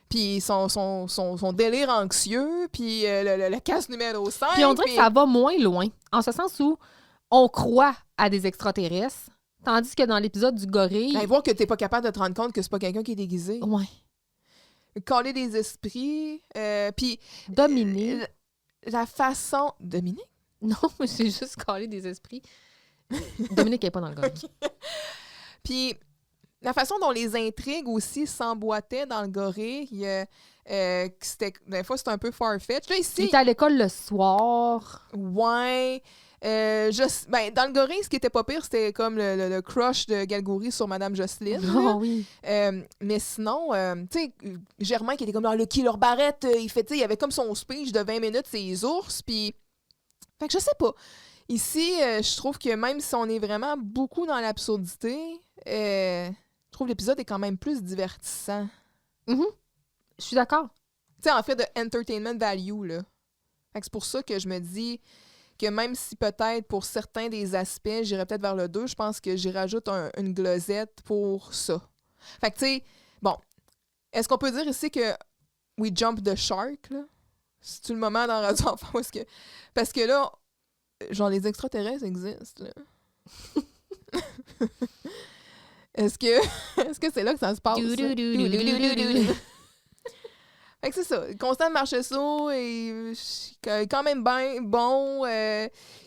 Puis son délire anxieux, puis le casse numéro 5. Puis on dirait que ça va moins loin, en ce sens où on croit à des extraterrestres, tandis que dans l'épisode du gorille... Ben, voir que t'es pas capable de te rendre compte que c'est pas quelqu'un qui est déguisé. Ouais. Coller des esprits, puis... Dominer. La façon... Dominer? Non, mais c'est juste coller des esprits. Dominique n'est pas dans le gorille. Puis la façon dont les intrigues aussi s'emboîtaient dans le gorille, des fois c'était un peu far-fetched. Là, ici, Il était à l'école le soir. Ouais. Dans le gorille, ce qui était pas pire, c'était comme le crush de Galgouri sur Madame Jocelyne. Oh oui. Mais sinon, tu sais, Germain qui était comme dans le Killer Barrette, il avait comme son speech de 20 minutes, ses ours, puis... Fait que je sais pas. Ici, je trouve que même si on est vraiment beaucoup dans l'absurdité, je trouve l'épisode est quand même plus divertissant. Je suis d'accord. Tu sais, en fait, de entertainment value, là. Fait que c'est pour ça que je me dis que même si peut-être pour certains des aspects, j'irais peut-être vers le 2, je pense que j'y rajoute une glosette pour ça. Fait que, tu sais, bon, est-ce qu'on peut dire ici que we jump the shark, là? C'est-tu le moment dans Radio Enfant? Parce que là, genre, les extraterrestres existent, là. Est-ce que c'est là que ça se passe? Fait que c'est ça. Constant Marchesso est quand même bien bon.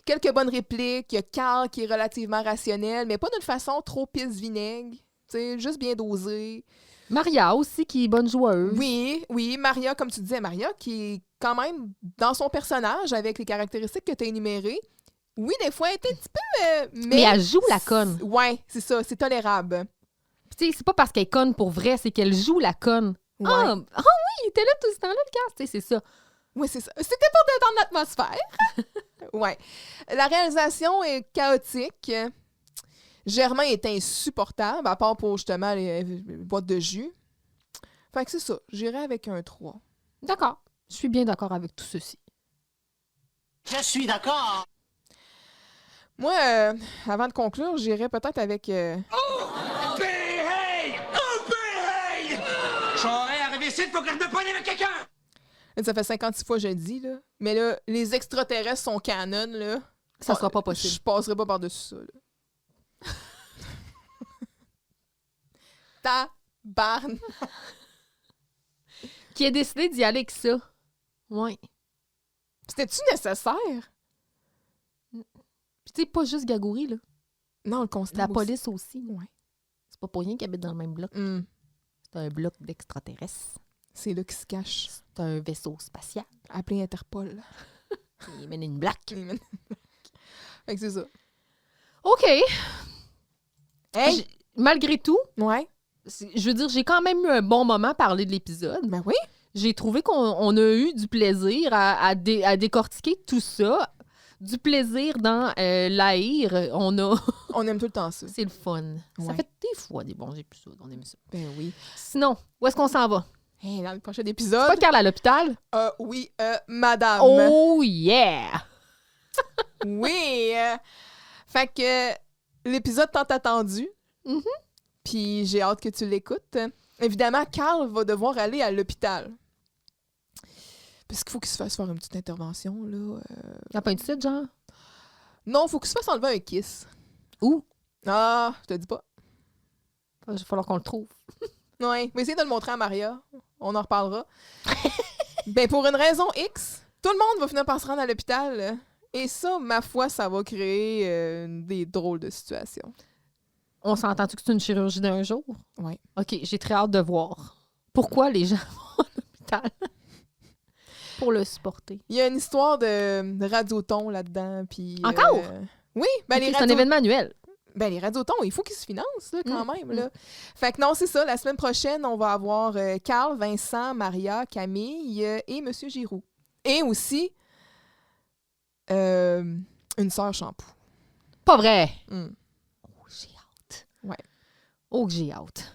Quelques bonnes répliques. Il y a Carl qui est relativement rationnel, mais pas d'une façon trop pisse-vinaigre. Tu sais, juste bien dosé. Maria aussi, qui est bonne joueuse. Oui. Maria, comme tu disais, Maria, qui est quand même dans son personnage avec les caractéristiques que tu as énumérées. Oui, des fois, elle est un petit peu... mais elle joue la conne. Ouais, c'est ça. C'est tolérable. Tu sais, c'est pas parce qu'elle est conne pour vrai, c'est qu'elle joue la conne. Ouais. Ah oui, il était là tout ce temps-là, le cast. Tu sais, c'est ça. Oui, c'est ça. C'était pour détendre l'atmosphère. Ouais. La réalisation est chaotique. Germain est insupportable, à part pour justement les boîtes de jus. Fait que c'est ça. J'irai avec un 3. D'accord. Je suis bien d'accord avec tout ceci. Je suis d'accord. Moi, avant de conclure, j'irai peut-être avec... J'aurais arrivé ici pour que je me poigne avec quelqu'un! Là, ça fait 56 fois que je le dis, là. Mais là, les extraterrestres sont canon, là. Ça sera pas possible. Je passerai pas par-dessus ça, là. Tabarn. Qui a décidé d'y aller avec ça? Ouais. C'était-tu nécessaire? Puis tu sais, pas juste Gagouri, là. Non, le constat. La police aussi. Ouais. C'est pas pour rien qu'ils habitent dans le même bloc. Mm. C'est un bloc d'extraterrestres. C'est là qu'il se cache. C'est un vaisseau spatial. Appelé Interpol. Il mène une blague. Fait que c'est ça. OK. Hey! Malgré tout, Ouais. je veux dire, j'ai quand même eu un bon moment à parler de l'épisode. Ben oui. J'ai trouvé qu'on a eu du plaisir à décortiquer tout ça. Du plaisir dans l'haïr. On aime tout le temps ça. C'est le fun. Ça Ouais. fait des fois des bons épisodes. On aime ça. Ben oui. Sinon, où est-ce qu'on s'en va? Hey, dans le prochain Pas épisode. Carl à l'hôpital? Oui, madame. Oh yeah! Oui. Fait que l'épisode tant attendu. Mhm. Puis j'ai hâte que tu l'écoutes. Évidemment, Carl va devoir aller à l'hôpital. Parce qu'il faut qu'il se fasse faire une petite intervention, là. Y'a pas un titre, genre? Non, il faut qu'il se fasse enlever un kiss. Où? Ah, je te dis pas. Il va falloir qu'on le trouve. Ouais, mais essayer de le montrer à Maria. On en reparlera. Ben, pour une raison X, tout le monde va finir par se rendre à l'hôpital. Et ça, ma foi, ça va créer des drôles de situations. On s'entend-tu que c'est une chirurgie d'un jour? Ouais. OK, j'ai très hâte de voir. Pourquoi les gens vont à l'hôpital? Pour le supporter. Il y a une histoire de radioton là-dedans. Puis, Encore? Oui, ben OK, les c'est un événement annuel. Ben, les radiotons, il faut qu'ils se financent, là, quand même. Là. Fait que non, c'est ça. La semaine prochaine, on va avoir Carl, Vincent, Maria, Camille et M. Giroux. Et aussi une sœur shampoo. Pas vrai. Mm. Oh, j'ai hâte. Ouais. Oh, que j'ai hâte.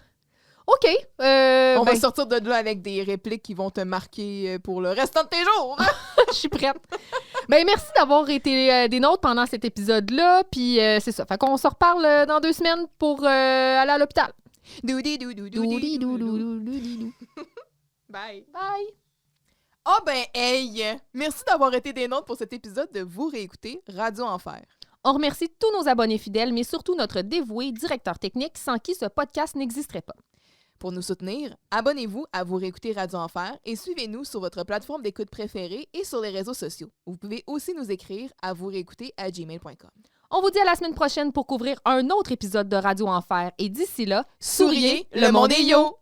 OK. On va ben, sortir de là avec des répliques qui vont te marquer pour le restant de tes jours. je suis prête. Ben, merci d'avoir été des nôtres pendant cet épisode-là. Puis c'est ça. Fait qu'on se reparle dans 2 semaines pour aller à l'hôpital. Doudi, doudi, doudi, doudi. Doudi-dou-dou-dou-dou-dou. Bye. Bye. Ah ben, hey! Merci d'avoir été des nôtres pour cet épisode de Vous réécouter Radio Enfer. On remercie tous nos abonnés fidèles, mais surtout notre dévoué directeur technique sans qui ce podcast n'existerait pas. Pour nous soutenir, abonnez-vous à Vous réécouter Radio Enfer et suivez-nous sur votre plateforme d'écoute préférée et sur les réseaux sociaux. Vous pouvez aussi nous écrire à vousréécouter@gmail.com. On vous dit à la semaine prochaine pour couvrir un autre épisode de Radio Enfer. Et d'ici là, Souriez, le monde est yo!